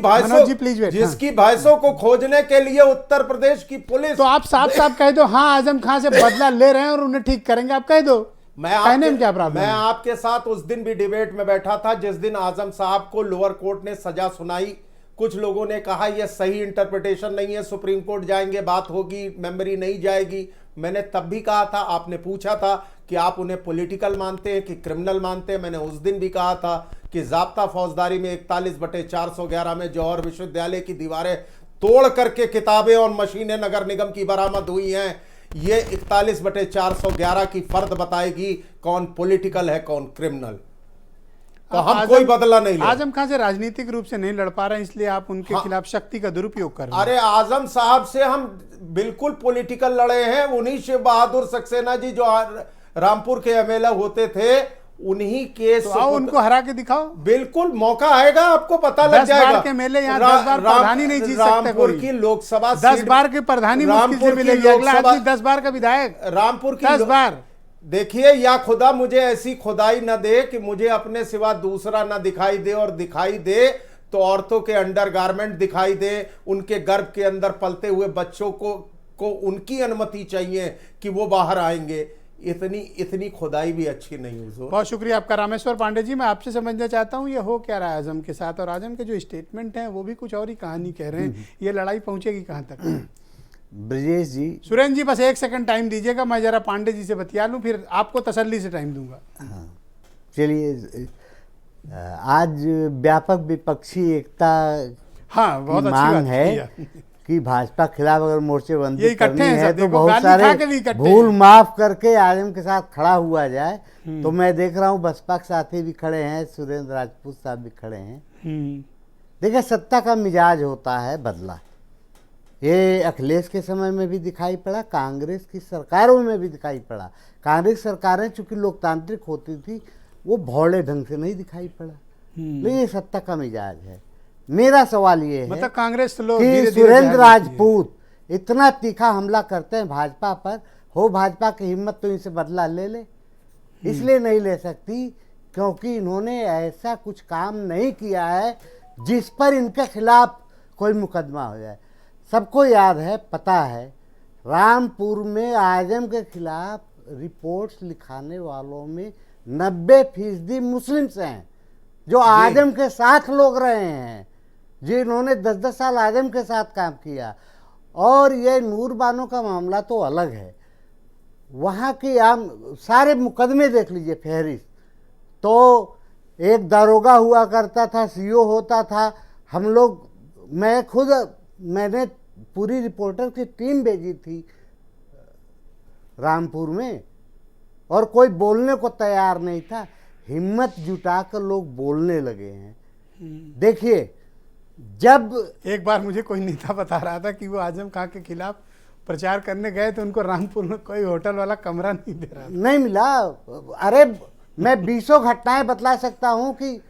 भैंसों को खोजने के लिए उत्तर प्रदेश की पुलिस। तो आप साफ साफ कह दो, हाँ आजम खान से बदला ले रहे हैं और उन्हें ठीक करेंगे, आप कह दो। मैं आपके साथ उस दिन भी डिबेट में बैठा था जिस दिन आजम साहब को लोअर कोर्ट ने सजा सुनाई। कुछ लोगों ने कहा यह सही इंटरप्रिटेशन नहीं है, सुप्रीम कोर्ट जाएंगे, बात होगी, मेमोरी नहीं जाएगी। मैंने तब भी कहा था, आपने पूछा था कि आप उन्हें पॉलिटिकल मानते हैं कि क्रिमिनल मानते हैं। मैंने उस दिन भी कहा था कि ज़ाब्ता फौजदारी में 41/411 में जौहर विश्वविद्यालय की दीवारें तोड़ करके किताबें और मशीनें नगर निगम की बरामद हुई हैं। ये 41/411 की फर्द बताएगी कौन पॉलिटिकल है कौन क्रिमिनल। तो हम कोई बदला नहीं ले। आजम खान से राजनीतिक रूप से नहीं लड़ पा रहे हैं, इसलिए आप उनके खिलाफ शक्ति का दुरुपयोग कर रहे हैं। अरे आजम साहब से हम बिल्कुल पॉलिटिकल लड़े हैं। उन्हीं शिव बहादुर सक्सेना जी जो रामपुर के एमएलए होते थे, उन्हीं के तो आओ उनको हरा के दिखाओ। बिल्कुल, मौका आएगा, आपको पता लग जाएगा। 10 बार के मेले यहाँ 10 बार प्रधानी नहीं जीत सकते। रामपुर की लोकसभा 10 बार के प्रधानी मुश्किल से मिलेगी, अगला आदमी 10 बार का विधायक। रामपुर की 10 बार। देखिए, या खुदा मुझे ऐसी खुदाई न दे कि मुझे अपने सिवा दूसरा न दिखाई दे, और दिखाई दे तो औरतों के अंडरगारमेंट दिखाई दे, उनके गर्भ के अंदर पलते हुए बच्चों को उनकी अनुमति चाहिए कि वो बाहर आएंगे। इतनी खुदाई भी अच्छी नहीं हुजूर। बहुत शुक्रिया आपका रामेश्वर पांडे जी। मैं आपसे समझना चाहता हूँ ये हो क्या रहा है आजम के साथ, और आजम के जो स्टेटमेंट हैं वो भी कुछ और ही कहानी कह रहे हैं। ये लड़ाई पहुंचेगी कहाँ तक? ब्रजेश जी, सुरेंद्र जी बस 1 सेकंड टाइम दीजिएगा, मैं जरा पांडे जी से बतिया लूँ, फिर आपको तसल्ली से टाइम दूंगा। हाँ चलिए, आज व्यापक विपक्षी एकता हाँ बहुत मांग है कि भाजपा के खिलाफ अगर मोर्चेबंदी ये इकट्ठे करनी हैं है सब, तो देखो, बहुत गाली सारे खा के भी इकट्ठे भूल हैं। माफ करके आजम के साथ खड़ा हुआ जाए। तो मैं देख रहा हूँ बसपा के साथी भी खड़े हैं, सुरेंद्र राजपूत साहब भी खड़े हैं। देखिए, सत्ता का मिजाज होता है बदला। ये अखिलेश के समय में भी दिखाई पड़ा, कांग्रेस की सरकारों में भी दिखाई पड़ा। कांग्रेस सरकारें चूंकि लोकतांत्रिक होती थी, वो भौले ढंग से नहीं दिखाई पड़ा, लेकिन ये सत्ता का मिजाज है। मेरा सवाल ये है मतलब कांग्रेस तो लोग कि धीरे-धीरे सुरेंद्र जाग जाती है। राजपूत इतना तीखा हमला करते हैं भाजपा पर, हो भाजपा की हिम्मत तो इनसे बदला ले ले। इसलिए नहीं ले सकती क्योंकि इन्होंने ऐसा कुछ काम नहीं किया है जिस पर इनके खिलाफ कोई मुकदमा हो जाए। सबको याद है, पता है, रामपुर में आजम के खिलाफ रिपोर्ट्स लिखाने वालों में 90% मुस्लिम्स हैं जो आजम के साथ लोग रहे हैं, जिन्होंने 10-10 साल आजम के साथ काम किया। और ये नूर बानो का मामला तो अलग है, वहाँ की आम सारे मुकदमे देख लीजिए फहरिस्त। तो एक दारोगा हुआ करता था, सीओ होता था, हम लोग, मैंने पूरी रिपोर्टर की टीम भेजी थी रामपुर में, और कोई बोलने को तैयार नहीं था। हिम्मत जुटाकर लोग बोलने लगे हैं। देखिए, जब एक बार मुझे कोई नेता बता रहा था कि वो आजम खां के खिलाफ प्रचार करने गए तो उनको रामपुर में कोई होटल वाला कमरा नहीं दे रहा था। नहीं मिला। अरे मैं 20 घटनाएं बतला सकता हूं कि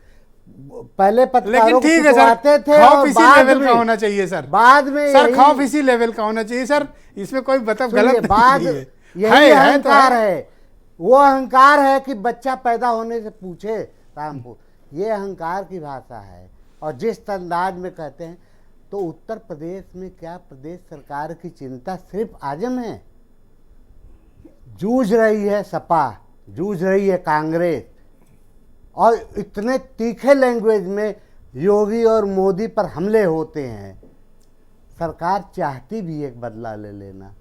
पहले लेकिन पत्रकारों ठीक है सर, आते थे खौफ और इसी लेवल का होना चाहिए सर। बाद में सर यही- खौफ इसी लेवल का होना चाहिए सर, इसमें कोई मतलब सुनिए, गलत बात नहीं है। यही तो अहंकार है। वो अहंकार है कि बच्चा पैदा होने से पूछे रामपुर, ये अहंकार की भाषा है। और जिस अंदाज में कहते हैं, तो उत्तर प्रदेश में क्या प्रदेश सरकार की चिंता सिर्फ आजम है? जूझ रही है सपा, जूझ रही है कांग्रेस, और इतने तीखे लैंग्वेज में योगी और मोदी पर हमले होते हैं। सरकार चाहती भी एक बदला ले लेना।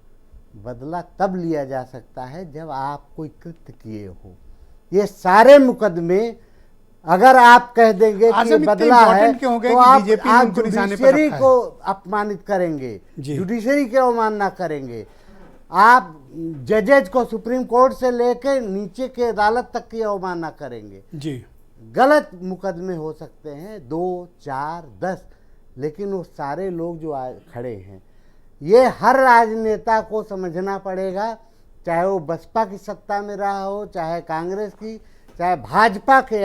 बदला तब लिया जा सकता है जब आप कोई कृत्य किए हो। ये सारे मुकदमे अगर आप कह देंगे कि आजम इतने बदला है, important क्यों हो गए तो कि आप बीजेपी ने उनको निशाने पर जुडिशरी रखा है? को अपमानित करेंगे, जी। जुडिशरी की अवमानना करेंगे, आप जजेज को सुप्रीम कोर्ट से लेकर नीचे के अदालत तक की अवमानना करेंगे। जी, गलत मुकदमे हो सकते हैं 2, 4, 10, लेकिन वो सारे लोग जो खड़े हैं, ये हर राजनेता को समझना पड़ेगा, चाहे वो बसपा की सत्ता में रहा हो, चाहे कांग्रेस की, चाहे भाजपा के।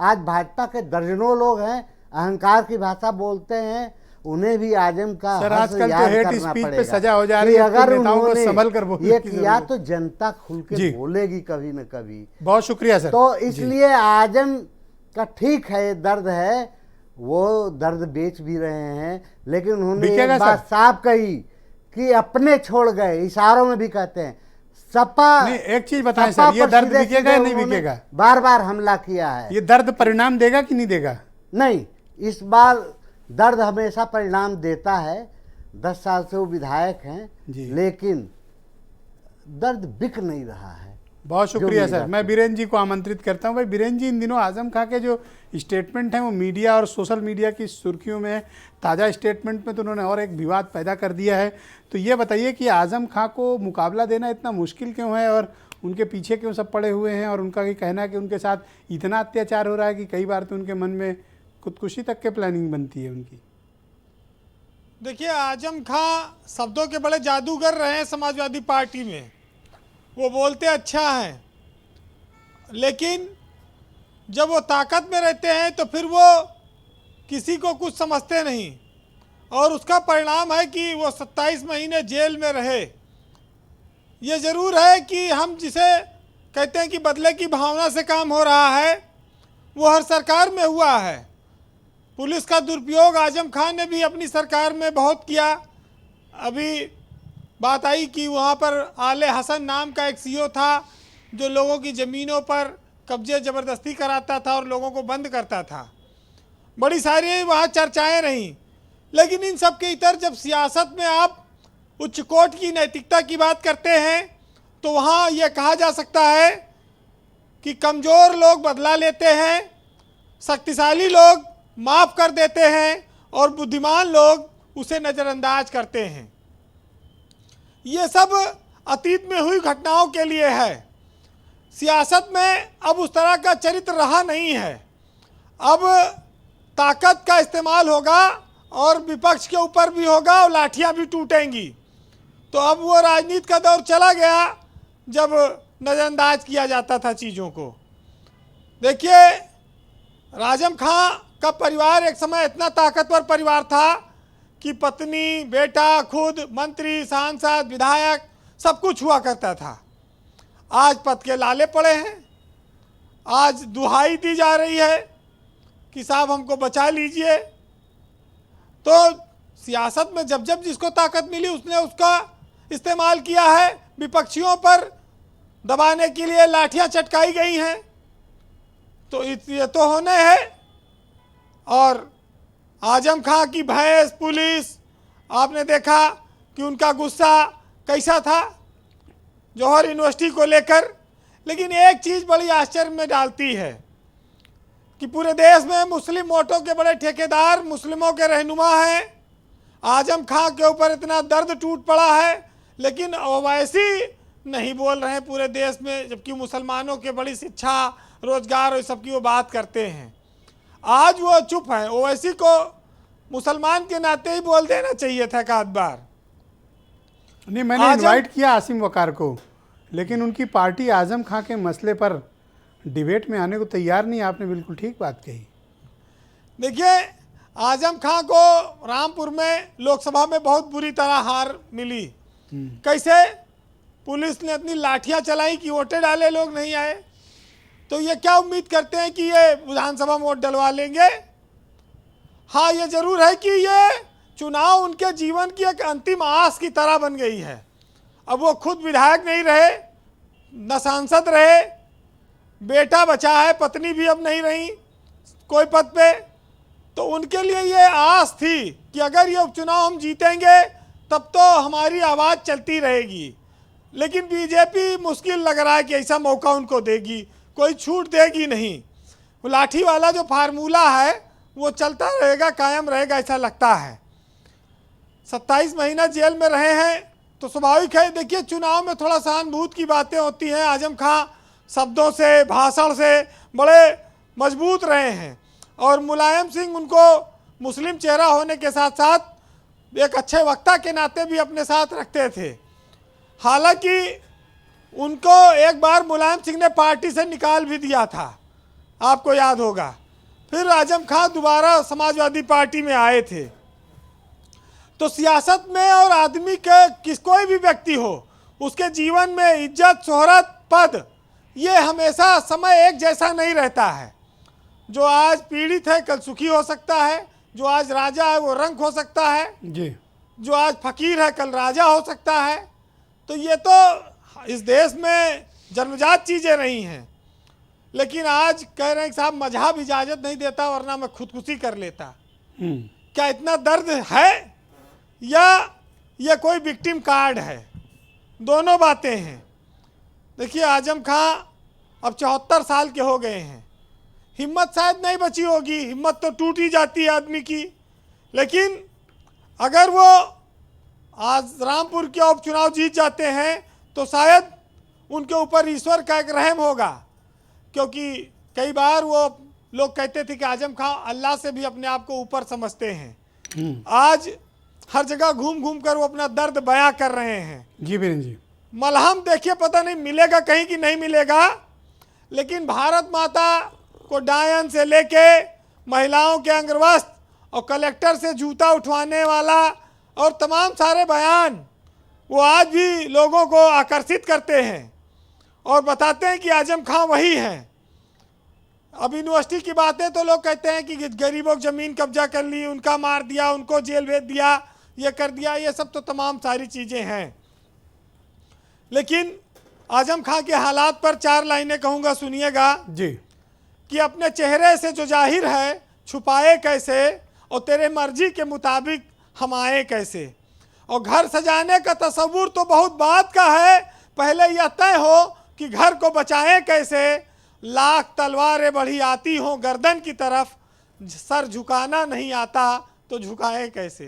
आज भाजपा के दर्जनों लोग हैं, अहंकार की भाषा बोलते हैं, उन्हें भी आजम का सर, हर्ष आजकल तो याद हेट करना स्पीच पे पड़ेगा सजा हो जा कि रही है, तो अगर नेताओं को उन्होंने संभल कर बोलने ये की किया जरूरत तो जनता खुल जी। के बोलेगी कभी न कभी। बहुत शुक्रिया सर। तो इसलिए आजम का ठीक है, दर्द है, वो दर्द बेच भी रहे हैं, लेकिन उन्होंने बिकेगा एक बात सर। साफ कही कि अपने छोड़ गए, इशारों में भी कहते हैं। सपा नहीं, एक चीज बताएं सपा सर, ये पर दर्द सीधे बिकेगा या सीधे नहीं उन्होंने बिकेगा? बार बार हमला किया है। ये दर्द परिणाम देगा कि नहीं देगा? नहीं, इस बार दर्द हमेशा परिणाम देता है। 10 साल से वो विधायक हैं, जी। लेकिन दर्द बिक नहीं रहा है। बहुत शुक्रिया जो सर। मेरी मैं बीरेन जी को आमंत्रित करता हूं। भाई बीरेन जी, इन दिनों आजम खां के जो स्टेटमेंट हैं वो मीडिया और सोशल मीडिया की सुर्खियों में है। ताज़ा स्टेटमेंट में तो उन्होंने और एक विवाद पैदा कर दिया है। तो ये बताइए कि आजम खां को मुकाबला देना इतना मुश्किल क्यों है, और उनके पीछे क्यों सब पड़े हुए हैं, और उनका ये कहना है कि उनके साथ इतना अत्याचार हो रहा है कि कई बार तो उनके मन में खुदकुशी तक के प्लानिंग बनती है उनकी। देखिए, आजम खां शब्दों के बड़े जादूगर रहे हैं समाजवादी पार्टी में। वो बोलते अच्छा हैं, लेकिन जब वो ताकत में रहते हैं तो फिर वो किसी को कुछ समझते नहीं, और उसका परिणाम है कि वो 27 महीने जेल में रहे। ये ज़रूर है कि हम जिसे कहते हैं कि बदले की भावना से काम हो रहा है, वो हर सरकार में हुआ है। पुलिस का दुरुपयोग आजम खान ने भी अपनी सरकार में बहुत किया। अभी बात आई कि वहाँ पर आले हसन नाम का एक सीओ था जो लोगों की ज़मीनों पर कब्जे ज़बरदस्ती कराता था और लोगों को बंद करता था। बड़ी सारी वहाँ चर्चाएं रहीं, लेकिन इन सब के इतर जब सियासत में आप उच्च कोर्ट की नैतिकता की बात करते हैं तो वहाँ ये कहा जा सकता है कि कमज़ोर लोग बदला लेते हैं, शक्तिशाली लोग माफ़ कर देते हैं, और बुद्धिमान लोग उसे नज़रअंदाज करते हैं। ये सब अतीत में हुई घटनाओं के लिए है। सियासत में अब उस तरह का चरित्र रहा नहीं है। अब ताकत का इस्तेमाल होगा और विपक्ष के ऊपर भी होगा और लाठियां भी टूटेंगी। तो अब वो राजनीति का दौर चला गया जब नज़रअंदाज किया जाता था चीज़ों को। देखिए, आजम खां का परिवार एक समय इतना ताकतवर परिवार था कि पत्नी, बेटा, खुद मंत्री, सांसद, विधायक सब कुछ हुआ करता था। आज पद के लाले पड़े हैं। आज दुहाई दी जा रही है कि साहब हमको बचा लीजिए। तो सियासत में जब जब जिसको ताकत मिली उसने उसका इस्तेमाल किया है। विपक्षियों पर दबाने के लिए लाठियां चटकाई गई हैं। तो ये तो होने है। और आजम खां की भैंस पुलिस, आपने देखा कि उनका गुस्सा कैसा था जौहर यूनिवर्सिटी को लेकर। लेकिन एक चीज़ बड़ी आश्चर्य में डालती है कि पूरे देश में मुस्लिम वोटों के बड़े ठेकेदार मुस्लिमों के रहनुमा हैं। आजम खां के ऊपर इतना दर्द टूट पड़ा है, लेकिन ओवैसी नहीं बोल रहे हैं पूरे देश में, जबकि मुसलमानों के बड़ी शिक्षा, रोजगार और सबकी वो बात करते हैं। आज वो चुप है। ओवैसी को मुसलमान के नाते ही बोल देना चाहिए था एक आध बार। नहीं, मैंने इनवाइट किया आसिम वकार को, लेकिन उनकी पार्टी आजम खां के मसले पर डिबेट में आने को तैयार नहीं। आपने बिल्कुल ठीक बात कही। देखिए, आजम खां को रामपुर में लोकसभा में बहुत बुरी तरह हार मिली। कैसे? पुलिस ने अपनी लाठियां चलाई कि वोटें डाले, लोग नहीं आए। तो ये क्या उम्मीद करते हैं कि ये विधानसभा में वोट डलवा लेंगे? हाँ, ये जरूर है कि ये चुनाव उनके जीवन की एक अंतिम आस की तरह बन गई है। अब वो खुद विधायक नहीं रहे, न सांसद रहे, बेटा बचा है, पत्नी भी अब नहीं रही कोई पद पे। तो उनके लिए ये आस थी कि अगर ये उपचुनाव हम जीतेंगे तब तो हमारी आवाज़ चलती रहेगी। लेकिन बीजेपी मुश्किल लग रहा है कि ऐसा मौका उनको देगी, कोई छूट देगी नहीं। वो लाठी वाला जो फार्मूला है वो चलता रहेगा, कायम रहेगा, ऐसा लगता है। 27 महीना जेल में रहे हैं तो स्वाभाविक है। देखिए, चुनाव में थोड़ा सहानुभूति की बातें होती हैं। आजम खां शब्दों से, भाषण से बड़े मजबूत रहे हैं और मुलायम सिंह उनको मुस्लिम चेहरा होने के साथ साथ एक अच्छे वक्ता के नाते भी अपने साथ रखते थे। हालांकि उनको एक बार मुलायम सिंह ने पार्टी से निकाल भी दिया था, आपको याद होगा। फिर आजम खां दोबारा समाजवादी पार्टी में आए थे। तो सियासत में और आदमी के कोई भी व्यक्ति हो, उसके जीवन में इज्जत, शोहरत, पद, ये हमेशा समय एक जैसा नहीं रहता है। जो आज पीड़ित है कल सुखी हो सकता है, जो आज राजा है वो रंक हो सकता है जी, जो आज फकीर है कल राजा हो सकता है। तो ये तो इस देश में जन्मजात चीज़ें रही हैं। लेकिन आज कह रहे हैं कि साहब मजहब इजाज़त नहीं देता वरना मैं खुदकुशी कर लेता। क्या इतना दर्द है या ये कोई विक्टिम कार्ड है? दोनों बातें हैं। देखिए, आजम खां अब 74 साल के हो गए हैं। हिम्मत शायद नहीं बची होगी, हिम्मत तो टूट ही जाती है आदमी की। लेकिन अगर वो आज रामपुर के उपचुनाव जीत जाते हैं तो शायद उनके ऊपर ईश्वर का एक रहम होगा। क्योंकि कई बार वो लोग कहते थे कि आजम खां अल्लाह से भी अपने आप को ऊपर समझते हैं। आज हर जगह घूम घूम कर वो अपना दर्द बयां कर रहे हैं। जी बीरेन जी, मलहम देखिए, पता नहीं मिलेगा कहीं कि नहीं मिलेगा। लेकिन भारत माता को डायन से लेके महिलाओं के अंगवस्त्र और कलेक्टर से जूता उठवाने वाला और तमाम सारे बयान वो आज भी लोगों को आकर्षित करते हैं और बताते हैं कि आजम खां वही हैं। अब यूनिवर्सिटी की बातें तो लोग कहते हैं कि गरीबों की ज़मीन कब्जा कर ली, उनका मार दिया, उनको जेल भेज दिया, ये कर दिया। ये सब तो तमाम सारी चीज़ें हैं। लेकिन आजम खां के हालात पर 4 लाइनें कहूँगा, सुनिएगा जी। कि अपने चेहरे से जो जाहिर है छुपाए कैसे, और तेरे मर्जी के मुताबिक हम आए कैसे। और घर सजाने का तस्वुर तो बहुत बात का है, पहले यह तय हो कि घर को बचाएं कैसे। लाख तलवारें बढ़ी आती हों गर्दन की तरफ, सर झुकाना नहीं आता तो झुकाएं कैसे।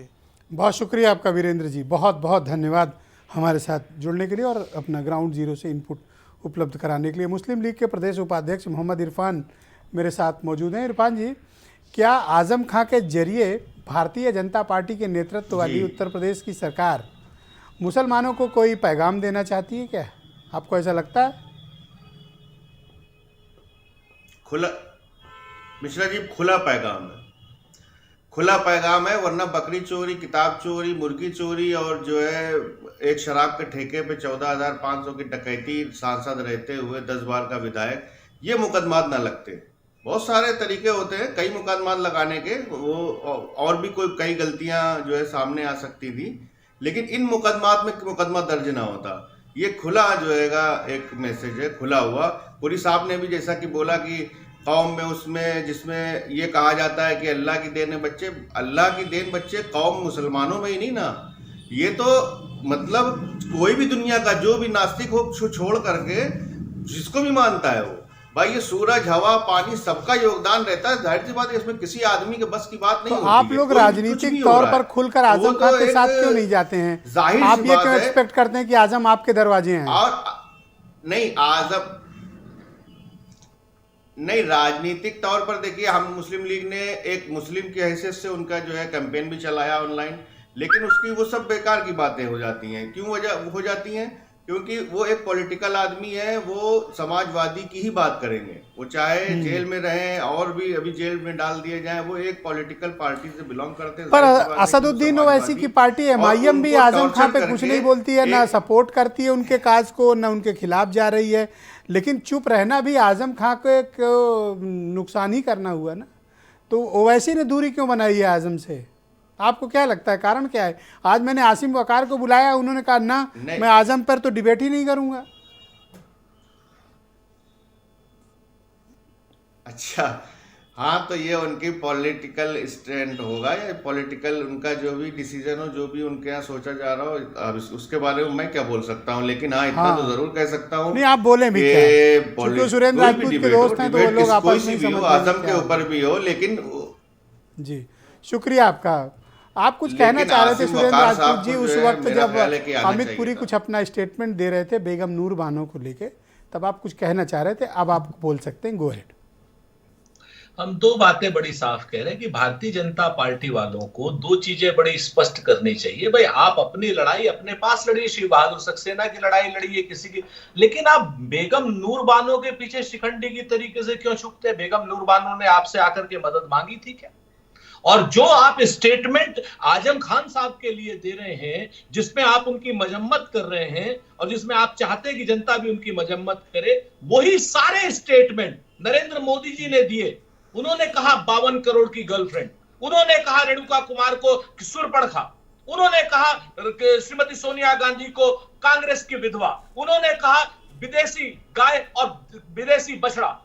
बहुत शुक्रिया आपका वीरेंद्र जी, बहुत बहुत धन्यवाद हमारे साथ जुड़ने के लिए और अपना ग्राउंड जीरो से इनपुट उपलब्ध कराने के लिए। मुस्लिम लीग के प्रदेश उपाध्यक्ष मोहम्मद इरफान मेरे साथ मौजूद हैं। इरफान जी, क्या आजम खां के जरिए भारतीय जनता पार्टी के नेतृत्व वाली उत्तर प्रदेश की सरकार मुसलमानों को कोई पैगाम देना चाहती है क्या? आपको ऐसा लगता है? खुला मिश्रा जी, खुला पैगाम है, खुला पैगाम है। वरना बकरी चोरी, किताब चोरी, मुर्गी चोरी और जो है एक शराब के ठेके पे 14,500 की डकैती, सांसद रहते हुए 10 बार का विधायक, ये मुकदमात ना लगते। बहुत सारे तरीके होते हैं कई मुकदमात लगाने के, वो और भी कोई कई गलतियां जो है सामने आ सकती थी, लेकिन इन मुकदमात में मुकदमा दर्ज ना होता। ये खुला जो है एक मैसेज है, खुला हुआ। पुरी साहब ने भी जैसा कि बोला कि कौम में उसमें जिसमें ये कहा जाता है कि अल्लाह की देन है बच्चे, अल्लाह की देन बच्चे कौम मुसलमानों में ही नहीं ना, ये तो मतलब कोई भी दुनिया का जो भी नास्तिक हो छोड़ करके जिसको भी मानता है वो, भाई ये सूरज, हवा, पानी सबका योगदान रहता है। जाहिर सी बात है इसमें किसी आदमी के बस की बात नहीं तो होती आप है। लोग कोई राजनीतिक तौर पर खुलकर आजम खां के साथ क्यों नहीं जाते हैं? जाहिर आप सी ये बात क्यों है। एक्सपेक्ट करते हैं कि आजम आपके दरवाजे हैं? और नहीं, आजम नहीं, राजनीतिक तौर पर देखिए, हम मुस्लिम लीग ने एक मुस्लिम की हैसियत से उनका जो है कैंपेन भी चलाया ऑनलाइन, लेकिन उसकी वो सब बेकार की बातें हो जाती हैं। क्यों हो जाती हैं? क्योंकि वो एक पॉलिटिकल आदमी है, वो समाजवादी की ही बात करेंगे, वो चाहे जेल में रहें और भी अभी जेल में डाल दिए जाएं, वो एक पॉलिटिकल पार्टी से बिलोंग करते हैं। पर असदुद्दीन ओवैसी की पार्टी एमआईएम भी आजम खां पे कुछ नहीं बोलती है, ना सपोर्ट करती है उनके काज को, ना उनके खिलाफ जा रही है, लेकिन चुप रहना भी आजम खां को नुकसान ही करना हुआ ना। तो ओवैसी ने दूरी क्यों बनाई है आजम से? आपको क्या लगता है कारण क्या है? आज मैंने आसिम वकार को बुलाया, उन्होंने कहा ना मैं आजम पर तो डिबेट ही नहीं करूंगा। अच्छा, हाँ, तो ये उनकी पॉलिटिकल स्टैंड होगा या पॉलिटिकल उनका जो भी डिसीजन हो, जो भी उनके यहाँ सोचा जा रहा हो, अब उसके बारे में मैं क्या बोल सकता हूँ, लेकिन हाँ इतना तो जरूर कह सकता हूँ। नहीं, आप बोले भी क्या? सुरेंद्र राजपूत के दोस्त हैं तो वो लोग आपस में समझ आजम के ऊपर भी हो, लेकिन जी शुक्रिया आपका। आप कुछ कहना चाह रहे थे सुरेंद्र राजपूत जी उस वक्त जब अमित पुरी कुछ अपना स्टेटमेंट दे रहे थे बेगम नूर बानो को लेके, तब आप कुछ कहना चाह रहे थे, अब आप बोल सकते हैं, गो अहेड। हम दो बातें बड़ी साफ कह रहे हैं कि भारतीय जनता पार्टी वालों को दो चीजें बड़ी स्पष्ट करनी चाहिए। भाई आप अपनी लड़ाई अपने पास लड़िए, श्री बहादुर सक्सेना की लड़ाई लड़िए किसी की, लेकिन आप बेगम नूर बानो के पीछे शिखंडी की तरीके से क्यों झुकते हैं? बेगम नूर बानो ने आपसे आकर के मदद मांगी थी क्या? और जो आप स्टेटमेंट आजम खान साहब के लिए दे रहे हैं, जिसमें आप उनकी मजम्मत कर रहे हैं और जिसमें आप चाहते हैं कि जनता भी उनकी मजम्मत करे, वही सारे स्टेटमेंट नरेंद्र मोदी जी ने दिए। उन्होंने कहा 52 करोड़ की गर्लफ्रेंड, उन्होंने कहा रेणुका कुमार को सुरपड़खा, उन्होंने कहा श्रीमती सोनिया गांधी को कांग्रेस की विधवा, उन्होंने कहा विदेशी गाय और विदेशी बछड़ा।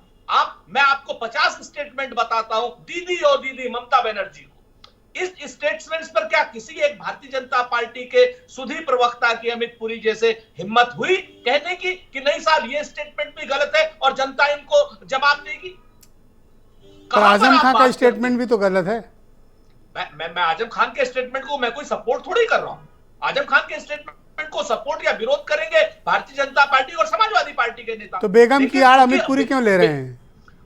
मैं आपको 50 स्टेटमेंट बताता हूं दीदी और दीदी ममता बनर्जी को। इस स्टेटमेंट्स पर क्या किसी एक भारतीय जनता पार्टी के सुधी प्रवक्ता की अमित पुरी जैसे हिम्मत हुई कहने की कि नहीं साहब ये स्टेटमेंट भी गलत है और जनता इनको जवाब देगी? पर आजम खान का स्टेटमेंट भी तो गलत है। मैं आजम खान के स्टेटमेंट को मैं कोई सपोर्ट थोड़ी कर रहा हूं। आजम खान के स्टेटमेंट को सपोर्ट या विरोध करेंगे भारतीय जनता पार्टी और समाजवादी पार्टी के नेता। तो बेगम की आड़ अमित पुरी क्यों ले रहे हैं?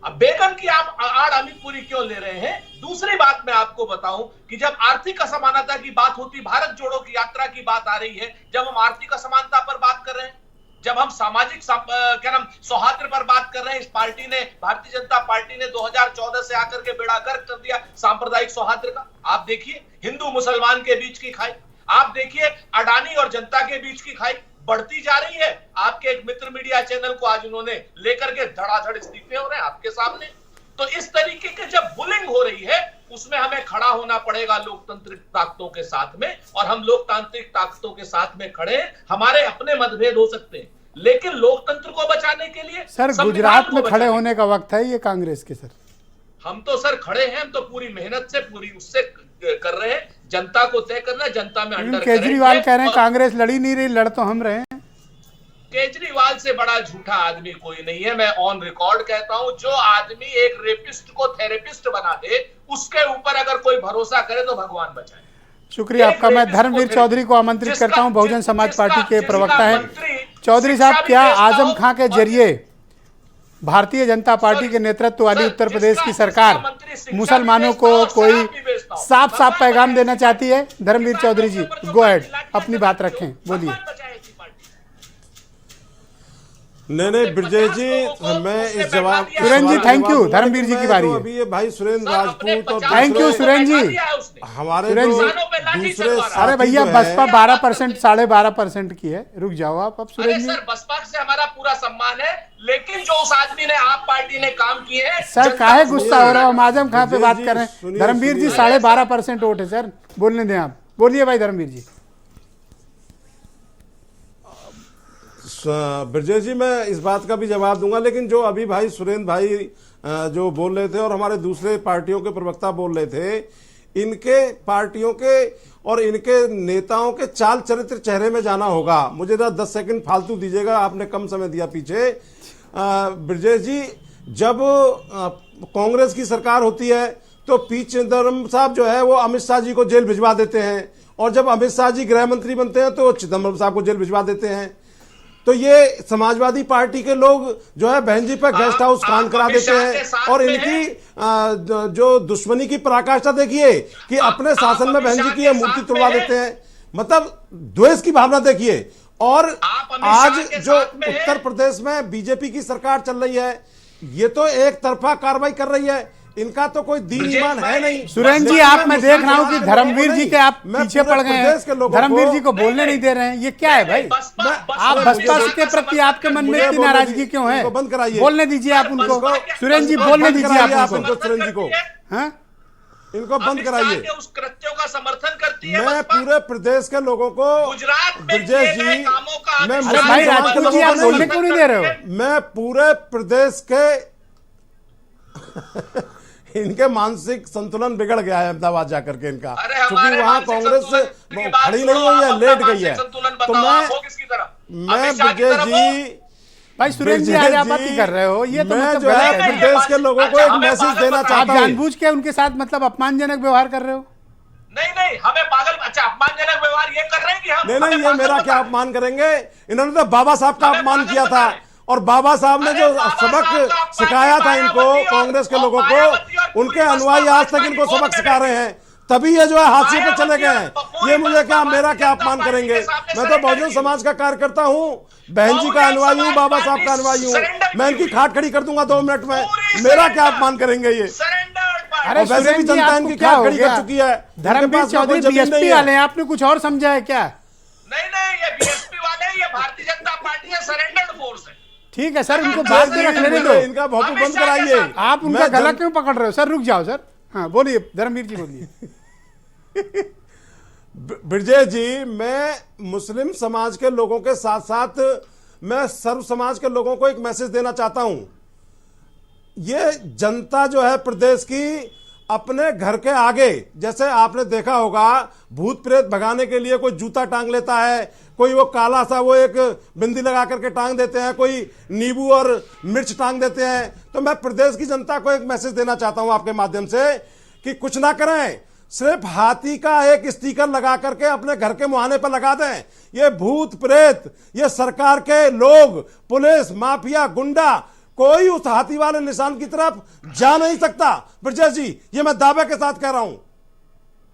अब बेगम की आप आड़ अमित पुरी क्यों ले रहे हैं? दूसरी बात मैं आपको बताऊं कि जब आर्थिक असमानता की बात होती, भारत जोड़ो की यात्रा की बात आ रही है, जब हम आर्थिक असमानता पर बात कर रहे हैं, जब हम सामाजिक सौहार्द पर बात कर रहे हैं, इस पार्टी ने, भारतीय जनता पार्टी ने 2014 से आकर के बेड़ा गर्क कर दिया सांप्रदायिक सौहार्द का। आप देखिए हिंदू मुसलमान के बीच की खाई, आप देखिए अडानी और जनता के बीच की खाई बढ़ती जा रही है। आपके एक मित्र मीडिया चैनल को आज उन्होंने लेकर के धड़ाधड़ इस्तीफे हो रहे हैं आपके सामने। तो इस तरीके के जब बुलिंग हो रही है, उसमें हमें खड़ा होना पड़ेगा लोकतांत्रिक ताकतों के साथ में, और हम लोकतांत्रिक ताकतों के साथ में खड़े हैं। हमारे अपने मतभेद हो सकते हैं, लेकिन लोकतंत्र को बचाने के लिए सर गुजरात में खड़े होने का वक्त है ये कांग्रेस के। सर हम तो सर खड़े हैं, हम तो पूरी मेहनत से पूरी उससे कर रहे हैं, जनता को तय करना है, जनता में अंडर केजरीवाल कह रहे हैं कांग्रेस लड़ी नहीं रही, लड़ तो हम रहे हैं। केजरीवाल से बड़ा झूठा आदमी कोई नहीं है। मैं ऑन रिकॉर्ड कहता हूं, जो आदमी एक रेपिस्ट को थेरेपिस्ट बना दे, उसके ऊपर अगर कोई भरोसा करे तो भगवान बचाए। शुक्रिया आपका। मैं धर्मवीर चौधरी को आमंत्रित करता हूं, बहुजन समाज पार्टी के प्रवक्ता हैं। चौधरी साहब, क्या आजम खां के जरिए भारतीय जनता पार्टी के नेतृत्व वाली उत्तर प्रदेश की सरकार मुसलमानों को कोई साफ साफ पैगाम देना चाहती है? धर्मवीर चौधरी जी, गो अहेड, अपनी बात रखें, बोलिए। नहीं ब्रजेश जी, मैं इस जवाब सुरेंद्र जी, थैंक यू। धर्मवीर जी की बारी है। अभी ये भाई सुरेंद्र राजपूत और थैंक यू सुरेंद्र जी। हमारे सुरेंद्र जो जी, दूसरे अरे भैया, बसपा 12%, 12.5% की है, रुक जाओ आप। अब सुरेंद्र जी, सर, बसपा से हमारा पूरा सम्मान है, लेकिन जो उस आदमी ने, आप पार्टी ने काम किए हैं। सर काहे गुस्सा हो रहा हो? हम आजम खां पे बात कर रहे हैं। धर्मवीर जी, 12.5% वोट है सर, बोलने दें आप। बोलिए भाई धर्मवीर जी। ब्रजेश जी, मैं इस बात का भी जवाब दूंगा, लेकिन जो अभी भाई सुरेंद्र भाई जो बोल रहे थे और हमारे दूसरे पार्टियों के प्रवक्ता बोल रहे थे, इनके पार्टियों के और इनके नेताओं के चाल चरित्र चेहरे में जाना होगा। मुझे 10 सेकंड फालतू दीजिएगा, आपने कम समय दिया पीछे। ब्रजेश जी, जब कांग्रेस की सरकार होती है तो पी चिदम्बरम साहब जो है वो अमित शाह जी को जेल भिजवा देते हैं, और जब अमित शाह जी गृह मंत्री बनते हैं तो चिदम्बरम साहब को जेल भिजवा देते हैं। तो ये समाजवादी पार्टी के लोग जो है बहन जी पर गेस्ट हाउस कांड करा देते हैं, और इनकी जो दुश्मनी की पराकाष्ठा देखिए कि अपने शासन में बहन जी की मूर्ति तोड़वा देते हैं। मतलब द्वेष की भावना देखिए। और आज जो उत्तर प्रदेश में बीजेपी की सरकार चल रही है, ये तो एक तरफा कार्रवाई कर रही है, इनका तो कोई दीन ईमान है नहीं। सुरेंद्र जी, आप मैं देख रहा हूं कि धर्मवीर जी के आप पीछे पड़ गए हैं, धर्मवीर जी को बोलने नहीं दे रहे हैं, ये क्या है भाई? आप बसपा के प्रति आपके मन में इतनी नाराजगी क्यों है? बंद कराइए, बोलने दीजिए आप उनको। सुरेंद्र जी, बोलने दीजिए आप उनको। सुरेंद्र जी को, हाँ, इनको बंद कराइए। उस कृत्यों का समर्थन करती है मैं पूरे प्रदेश के लोगों को, गुजरात में ब्रजेश जी, मैं अरे भाई राजपूत जी, आप बोलने क्यों नहीं दे रहे हो? मैं पूरे प्रदेश के इनके मानसिक संतुलन बिगड़ गया है अहमदाबाद जाकर के इनका, क्योंकि वहां कांग्रेस खड़ी नहीं हुई है, लेट गई है। तो मैं ब्रजेश जी, भाई सुरेंद्र जी, आज आप बात ही कर रहे हो, ये तो मैं मतलब जो है गलत है। प्रदेश के लोगों को एक मैसेज देना आप चाहता हूँ। जानबूझ के उनके साथ मतलब अपमानजनक व्यवहार कर रहे हो? नहीं, हमें पागल, अच्छा अपमानजनक व्यवहार ये कर रहे हैं कि हम नहीं, ये मेरा क्या अपमान करेंगे? इन्होंने तो बाबा साहब का अपमान किया था, और बाबा साहब ने जो सबक सिखाया था इनको, कांग्रेस के लोगों को, उनके अनुयायी आज तक इनको सबक सिखा रहे हैं, तभी ये जो है हाशिए पे चले गए हैं। ये मुझे क्या, मेरा क्या अपमान करेंगे? मैं तो बहुजन समाज का कार्यकर्ता हूँ, बहन जी का अनुयायी हूँ, बाबा साहब का अनुयायी हूँ। मैं इनकी खाट खड़ी कर दूंगा 2 मिनट में, मेरा क्या अपमान करेंगे ये? अरे वैसे भी जनता इनकी क्या खाट हो खड़ी गया? कर चुकी है। धर्मवीर चौधरी बीएसपी वाले हैं, आपने कुछ और समझा है क्या? नहीं, ये बीएसपी वाले, ये भारतीय जनता पार्टी है, सरेंडर्ड फोर्स है। ठीक है सर, उनको बात में रख लेने दो। इनका भोपू बंद कराइए। आप उनका गला क्यों पकड़ रहे हो? सर रुक जाओ सर। हाँ बोलिए धर्मवीर जी, बोलिए। ब्रजेश जी, मैं मुस्लिम समाज के लोगों के साथ साथ मैं सर्व समाज के लोगों को एक मैसेज देना चाहता हूं। ये जनता जो है प्रदेश की, अपने घर के आगे, जैसे आपने देखा होगा, भूत प्रेत भगाने के लिए कोई जूता टांग लेता है, कोई वो काला सा वो एक बिंदी लगा करके टांग देते हैं, कोई नींबू और मिर्च टांग देते हैं। तो मैं प्रदेश की जनता को एक मैसेज देना चाहता हूं आपके माध्यम से कि कुछ ना करें, सिर्फ हाथी का एक स्टिकर लगा करके अपने घर के मुहाने पर लगा दें। ये भूत प्रेत, ये सरकार के लोग, पुलिस, माफिया, गुंडा, कोई उस हाथी वाले निशान की तरफ जा नहीं सकता। ब्रजेश जी, ये मैं दावे के साथ कह रहा हूं।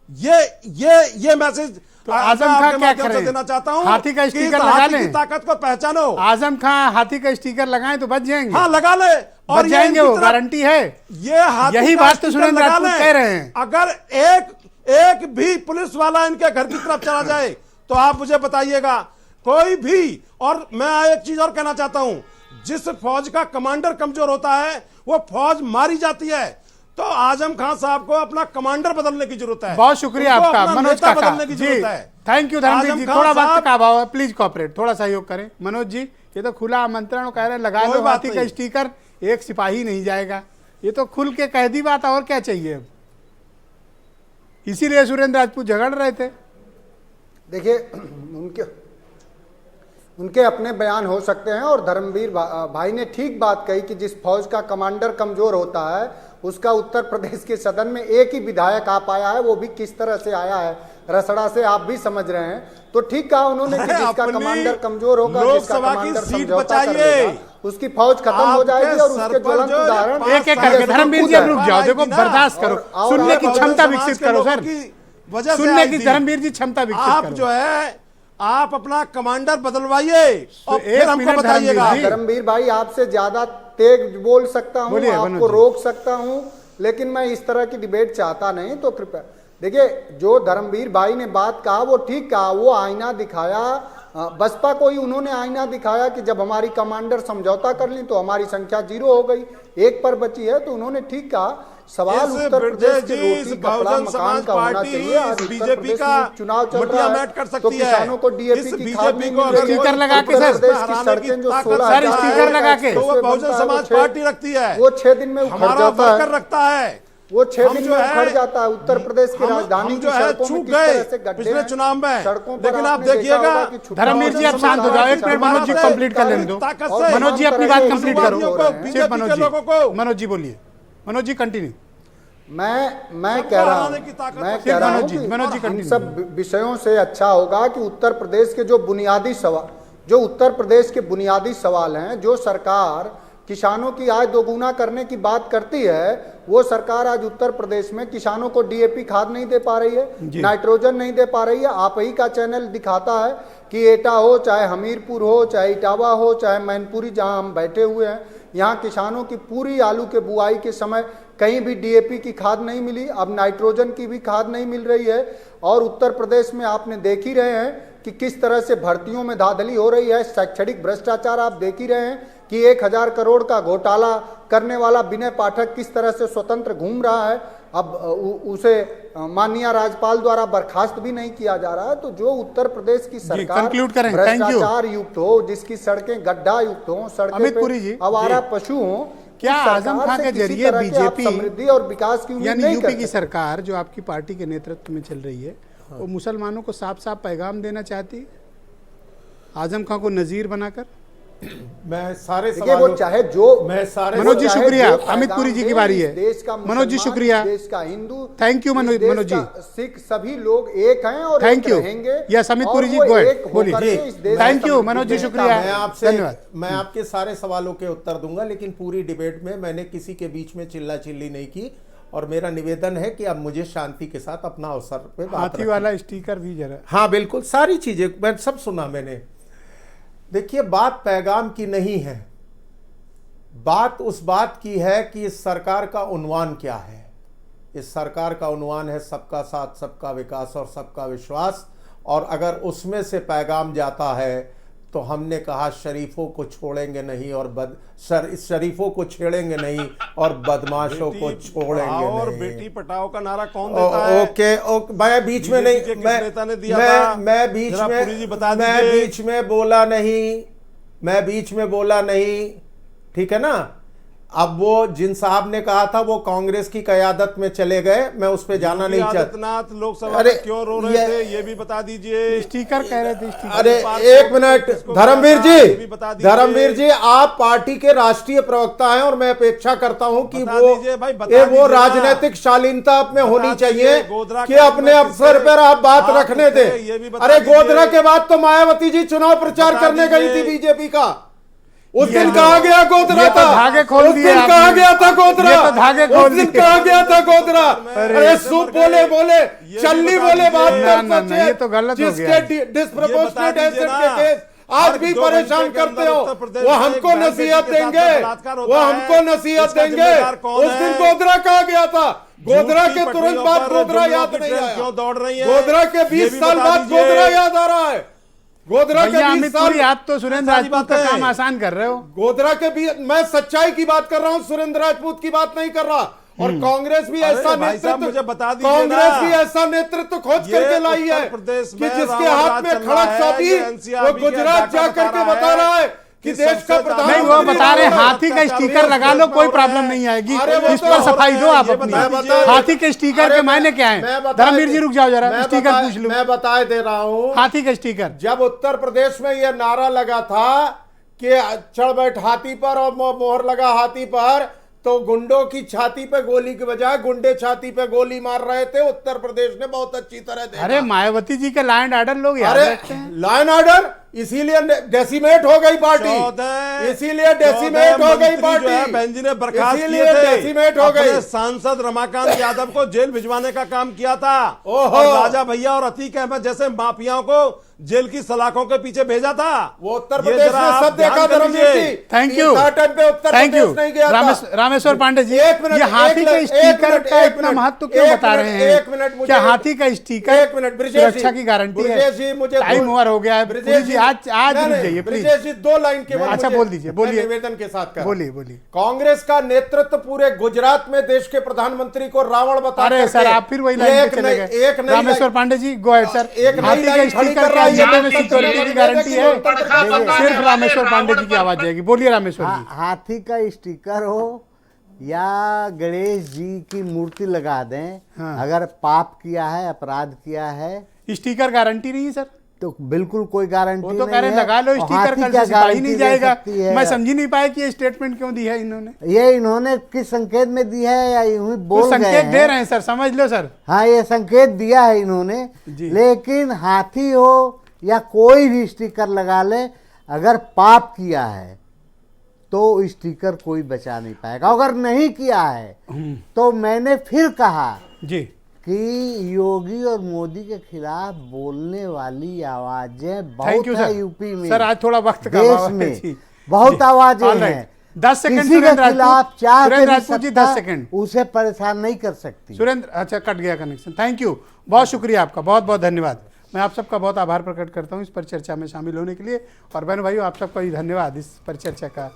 ये मैसेज तो आजम खां क्या करें? देना चाहता हूं, हाथी का स्टिकर लगा लें, ताकत को पहचानो। आजम खां हाथी का स्टिकर लगाएं तो बच जाएंगे। हाँ, लगा ले, और बच जाएंगे, वो गारंटी है। ये हाथी यही का बात तो स्टिकर सुरेंद्र लगा राजपूत लें। कह रहे हैं। अगर एक भी पुलिस वाला इनके घर की तरफ चला जाए तो आप मुझे बताइएगा, कोई भी। और मैं एक चीज और कहना चाहता हूं, जिस फौज का कमांडर कमजोर होता है वो फौज मारी जाती है। तो आजम खान साहब को अपना कमांडर बदलने की जरूरत है। बहुत शुक्रिया उनको आपका अपना मनोज नेता काका बदलने की जी, जरूरत है। थैंक यू धर्मवीर आजम जी। खान थोड़ा वक्त साहब- का अभाव है, प्लीज कॉपरेट, थोड़ा सहयोग करें। मनोज जी, ये तो खुला आमंत्रण कह रहे हैं, लगा कोई लो बात हाथी का नहीं। स्टिकर, एक सिपाही नहीं जाएगा। ये तो खुल के कह दी बात, और क्या चाहिए अब? इसीलिए सुरेंद्र राजपूत झगड़ रहे थे। देखिए, उनके अपने बयान हो सकते हैं, और धर्मवीर भाई ने ठीक बात कही कि जिस फौज का कमांडर कमजोर होता है उसका उत्तर प्रदेश के सदन में एक ही विधायक आ पाया है, वो भी किस तरह से आया है। रसड़ा से आप भी समझ रहे हैं। तो ठीक कहा उन्होंने कि अरे जिसका अपनी कमांडर कमजोर होगा, जिसका लोकसभा की कमांडर सीट समझौता कर बचाइए। लेगा, उसकी फौज खत्म हो आपके जाएगी और सर उसके पर ज्वलंत जो उदाहरण एक एक करके धर्मवीर जी अब रुक जाओ, देखो बर्दाश्त करो, और सुनने की आप क्षमता बहुजन विकसित समाज करो के सर, लोगों की वजह से सुनने आई की थी। धर्मवीर जी क्षमता विकसित आप करो। जो है आप अपना कमांडर बदलवाइए और एक फिर हमको मिनट बताइएगा। धर्मवीर जी। धर्मवीर भाई आपसे ज्यादा तेज बोल सकता हूं, बोलिए, मनोज आपको जी। रोक सकता हूं, लेकिन मैं इस तरह की डिबेट चाहता नहीं। तो कृपया देखिए, जो धर्मवीर भाई ने बात कहा वो ठीक कहा, वो आईना दिखाया बसपा को ही उन्होंने आईना दिखाया कि जब हमारी कमांडर समझौता कर ली तो हमारी संख्या 0 हो गई, 1 पर बची है। तो उन्होंने ठीक कहा। सवाल इस उत्तर प्रदेश के ब्रजेश रोटी जी, कपड़ा बहुजन मकान समाज का होना पार्टी चाहिए। आज इस उत्तर बीजेपी प्रदेश का में चुनाव चल मटिया रहा मैट कर है सकती तो है। किसानों को डीएपी इस की खाद बीजेपी नहीं को मिल रही है। स्टिकर लगा के उत्तर सर, प्रदेश की हराने की सड़कें जो ताकत 16 सर, स्टिकर लगा के। तो वो बहुजन समाज पार्टी रखती है, वो 6 दिन में उखड़ हमारा जाता वर्कर है, रखता है। वो 6 हम दिन जो में है, उखड़ जाता है। उत्तर प्रदेश की राजधानी हम की जो है सड़कों में चूक किस तरह गए से गड्ढे पिछले हैं, चुनाव में, सड़कों पर लेकिन आप आपने देखा देखिएगा होगा कि छुट्टी धर्मवीर जी आप शांत हो जाओ, एक मिनट मनोज जी कंप्लीट कर लेने दो। ताकत और से मनोज जी अपनी बात कंप्लीट करो, बीजेपी सिर्फ के मनोज जी, लोगों को मनोज जी बोलिए, मनोज जी कंटिन्यू। मैं कह रहा हूं, मैं कह रहा हूं कि मनोज जी हम continue। सब विषयों से अच्छा होगा कि उत्तर प्रदेश के जो बुनियादी सवाल, जो उत्तर प्रदेश के बुनियादी सवाल हैं, जो सरकार किसानों की आय दोगुना करने की बात करती है, वो सरकार आज उत्तर प्रदेश में किसानों को डीएपी खाद नहीं दे पा रही है, नाइट्रोजन नहीं दे पा रही है। आप ही का चैनल दिखाता है कि एटा हो, चाहे हमीरपुर हो, चाहे इटावा हो, चाहे मैनपुरी जहां हम बैठे हुए हैं, यहाँ किसानों की पूरी आलू के बुआई के समय कहीं भी डीएपी की खाद नहीं मिली, अब नाइट्रोजन की भी खाद नहीं मिल रही है। और उत्तर प्रदेश में आपने देख ही रहे हैं कि किस तरह से भर्तियों में धांधली हो रही है, शैक्षणिक भ्रष्टाचार आप देख ही रहे हैं कि 1000 करोड़ का घोटाला करने वाला विनय पाठक किस तरह से स्वतंत्र घूम रहा है। अब उसे माननीय राज्यपाल द्वारा बर्खास्त भी नहीं किया जा रहा है। तो जो उत्तर प्रदेश की सरकार conclude करें, thank you। भ्रष्टाचार युक्त हो, जिसकी सड़कें गड्ढा युक्त हो, सड़कें अमित पुरी जी, पे आवारा पशु हो, क्या उस सरकार आजम खां से के किसी जरिए तरह के आप बीजेपी समृद्धि और विकास की उम्मीद यानी नहीं यूपी कर की सकते। सरकार जो आपकी पार्टी के नेतृत्व में चल रही है, वो मुसलमानों को साफ साफ पैगाम देना चाहती है आजम खां को नजीर बनाकर? मैं सारे देखिए, वो सवालों चाहे जो मैं सारे मनोज जी चाहे शुक्रिया, जो अमित पैगाम पुरी जी की दे, बारी इस है। देश का मनोज जी मुसलमान, शुक्रिया, इस देश का हिंदू, थैंक यू इस मनोज देश मनोज जी, का सिख, सभी लोग एक हैं और थैंक एक यू। रहेंगे। यस अमित और पुरी जी वो गो एक अहेड, होकर बोलिए। के इस देश थैंक का यू समृद्धि मनोज जी, देता शुक्रिया, मैं धन्यवाद। मैं आपके सारे सवालों के उत्तर दूंगा, लेकिन पूरी डिबेट में मैंने किसी के बीच में चिल्ला चिल्ली नहीं की। और मेरा निवेदन है कि अब मुझे शांति के साथ अपना अवसर पे बात हाथी रखें। वाला स्टिकर भी जरा। हाँ बिल्कुल, सारी चीजें मैं सब सुना मैंने। देखिए, बात पैगाम की नहीं है, बात उस बात की है कि इस सरकार का उन्वान क्या है। इस सरकार का उन्वान है सबका साथ, सबका विकास और सबका विश्वास। और अगर उसमें से पैगाम जाता है तो हमने कहा शरीफों को छोड़ेंगे नहीं और शरीफों को छेड़ेंगे नहीं और बदमाशों को छोड़ेंगे और नहीं। बेटी पटाओ का नारा कौन देता है? ओके, मैं बीच में नहीं, बीजेपी के किस नेता ने दिया था? मैं बीच जरा में पुरी जी बता मैं दीजिए। बीच में बोला नहीं, मैं बीच में बोला नहीं, ठीक है ना। अब वो जिन साहब ने कहा था वो कांग्रेस की क़यादत में चले गए, मैं उस पे जाना नहीं चाहता। आदित्यनाथ लोकसभा अरे, में क्यों रो रहे थे ये भी बता दीजिए। स्टिकर कह रहे थे, स्टिकर। अरे एक मिनट, धर्मवीर जी, धर्मवीर जी, आप पार्टी के राष्ट्रीय प्रवक्ता हैं और मैं अपेक्षा करता हूं कि बता दीजिए भाई, बता वो दीजिए ना। राजनीतिक शालीनता आप में होनी दीजिए, चाहिए गोधरा कि के अपने अंदर अवसर किससे पर आप बात आप रखने किससे, दें। ये भी बता अरे दीजिए। गोधरा के बाद तो मायावती जी चुनाव प्रचार बता करने गई दीजिए। थी बीजेपी का। उस ये दिन तो- कहा गया गोधरा ये तो था, धागे खोल उस दिए दिन आपने। कहा गया था गोधरा, ये तो धागे उस खोल दिन दिए। कहा गया था गोधरा। अरे, अरे सूप बोले बोले, ये भी चल्ली बता बोले दीजिए। बात ना, कर ना, ना, ये तो गलत हो गया। जिसके डिस्प्रपोर्शनेट ये बता दीजिए एसेट के ना। केस आज हर भी 2 परेशान घंटे के करते अंदर हो, उत्तर प्रदेश वो में हमको एक बहन नसीहत बेटी के साथ देंगे, बलात्कार वो होता है। हमको नसीहत इसका देंगे। जिम्मेदार कौन उस दिन है? गोधरा कहा गया था, गोधरा झूठी के तुरंत पटरियों बाद पर गोधरा जुमलों याद की नहीं ट्रेन आया। क्यों दौड़ रही है? गोधरा के ये 20 भी साल बता बाद दीजिए। गोधरा याद आ रहा है। गोधरा के भैया 20 अमित साल पुरी, आप तो सुरेंद्र सारी राजपूत का बातें। काम आसान कर रहे हो। गोधरा के भी, मैं सच्चाई की बात कर रहा हूं, सुरेंद्र राजपूत की बात नहीं कर रहा। और कांग्रेस भी अरे ऐसा भाई साहब, नेतृत्व, मुझे बता दीजिए कांग्रेस ना। भी ऐसा नेतृत्व खोज ये करके लाई है उत्तर प्रदेश कि में जिसके रावण हाथ राज में चल रहा खड़क है, सौंपी, ये वो NCRB के गुजरात डाटा जा करके बता बता रहा है कि देश का सबसे प्रधानमंत्री नहीं, वो बता रहे हैं होगा। हाथी का स्टिकर लगा लो, कोई प्रॉब्लम नहीं आएगी। अरे वो इस तो पर हो सफाई रहा दो है, आप ये अपनी। बता दीजिए। हाथी के स्टिकर अरे के मायने क्या है? धर्मवीर जी रुक जाओ जरा, स्टिकर पूछ लो। मैं बता दे रहा हूं, हाथी का स्टिकर। जब उत्तर प्रदेश में यह नारा लगा था कि चढ़ बैठ हाथी पर और मोहर लगा हाथी पर, तो गुंडों की छाती पे गोली के बजाय गुंडे छाती पे गोली मार रहे थे। उत्तर प्रदेश ने बहुत अच्छी तरह देखा। अरे मायावती जी के लॉ एंड ऑर्डर लोग याद अरे रखते हैं। लॉ एंड ऑर्डर, इसीलिए डेसिमेट हो गई पार्टी, इसीलिए डेसिमेट हो गई पार्टी। बेंजी ने बर्खास्त किए इसीलिए थे, डेसिमेट हो गई। अपने सांसद रमाकांत यादव को जेल भिजवाने का काम किया था ओहो। और राजा भैया और अतीक अहमद जैसे माफियाओं को जेल की सलाखों के पीछे भेजा था। वो उत्तर ये प्रदेश जरा ने आप सब ध्यान देखा कर धर्मवीर लीजिए। जी। थैंक यू, टाइम पे उत्तर थैंक यू। प्रदेश नहीं गया था। रामेश्वर पांडे जी, एक मिनट, ये हाथी एक के मिनट, स्टिकर एक का मिनट, इतना एक महत्व मिनट, क्यों एक बता रहे मिनट, हैं? एक मिनट, मुझे क्या हाथी का स्टिकर एक मिनट, ब्रिजेश जी, सुरक्षा की गारंटी है? ब्रिजेश जी, मुझे टाइम ओवर हो गया है। ब्रिजेश जी आज नहीं, रुक नहीं, जाइए प्लीज। ब्रिजेश जी 2 लाइन केवल अच्छा, मुझे- बोल दीजिए, मैं बोलिए। निवेदन के साथ कर बोलिए बोलिए। कांग्रेस का नेतृत्व पूरे गुजरात में देश के प्रधानमंत्री को रावण बता अरे करके सर, आप फिर वही लाइन पे चले गए। एक नई Rameshwar Pandey ji, go ahead sir. एक नई हाथी का लाइन खड़ी स्टिकर कर क्या रही है? है। में सिक्योरिटी की गारंटी है। सिर्फ रामेश्वर पांडे जी की आवाज जाएगी। बोलिए रामेश्वर जी। हाथी का स्टिकर हो या गणेश जी की मूर्ति लगा दें, हाँ। अगर पाप किया है, अपराध किया है, स्टिकर गारंटी नहीं है सर? तो बिल्कुल कोई गारंटी वो नहीं तो कह रहे है। लगा लो और स्टिकर, हाथी कल क्या से सिपाही गारंटी नहीं दे जाएगा। सकती है? मैं समझ ही नहीं पाया कि ये स्टेटमेंट क्यों दी है इन्होंने। ये इन्होंने किस संकेत में दी है या यूं ही कुछ बोल गए संकेत दे हैं? रहे हैं सर, समझ लो सर। हाँ, ये संकेत दिया है इन्होंने, जी। लेकिन हाथी हो या कोई भी स्टिकर लगा ले, अगर पाप किया है तो स्टिकर कोई बचा नहीं पाएगा। अगर नहीं किया है तो मैंने फिर कहा जी कि योगी और मोदी के खिलाफ बोलने वाली आवाजें थैंक बहुत यू है सर। यूपी में, सर आज थोड़ा वक्त का देश अभाव है। में जी, बहुत जी। आवाजें All right. हैं। 10 सेकंड किसी के सुरेंद्र खिलाफ राजपूत। चाह सुरेंद्र भी राजपूत जी, 10 सेकंड। उसे परेशान नहीं कर सकती। सुरेंद्र, अच्छा कट गया कनेक्शन। थैंक यू, बहुत शुक्रिया आपका, बहुत बहुत धन्यवाद। मैं आप सबका बहुत आभार प्रकट करता हूँ इस परिचर्चा में शामिल होने के लिए। और बहन भाइयों, आप सबका भी धन्यवाद इस परिचर्चा का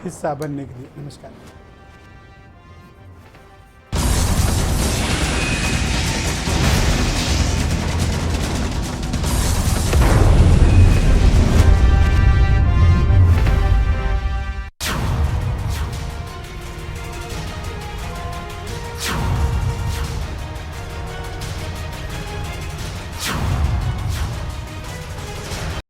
हिस्सा बनने के लिए। नमस्कार।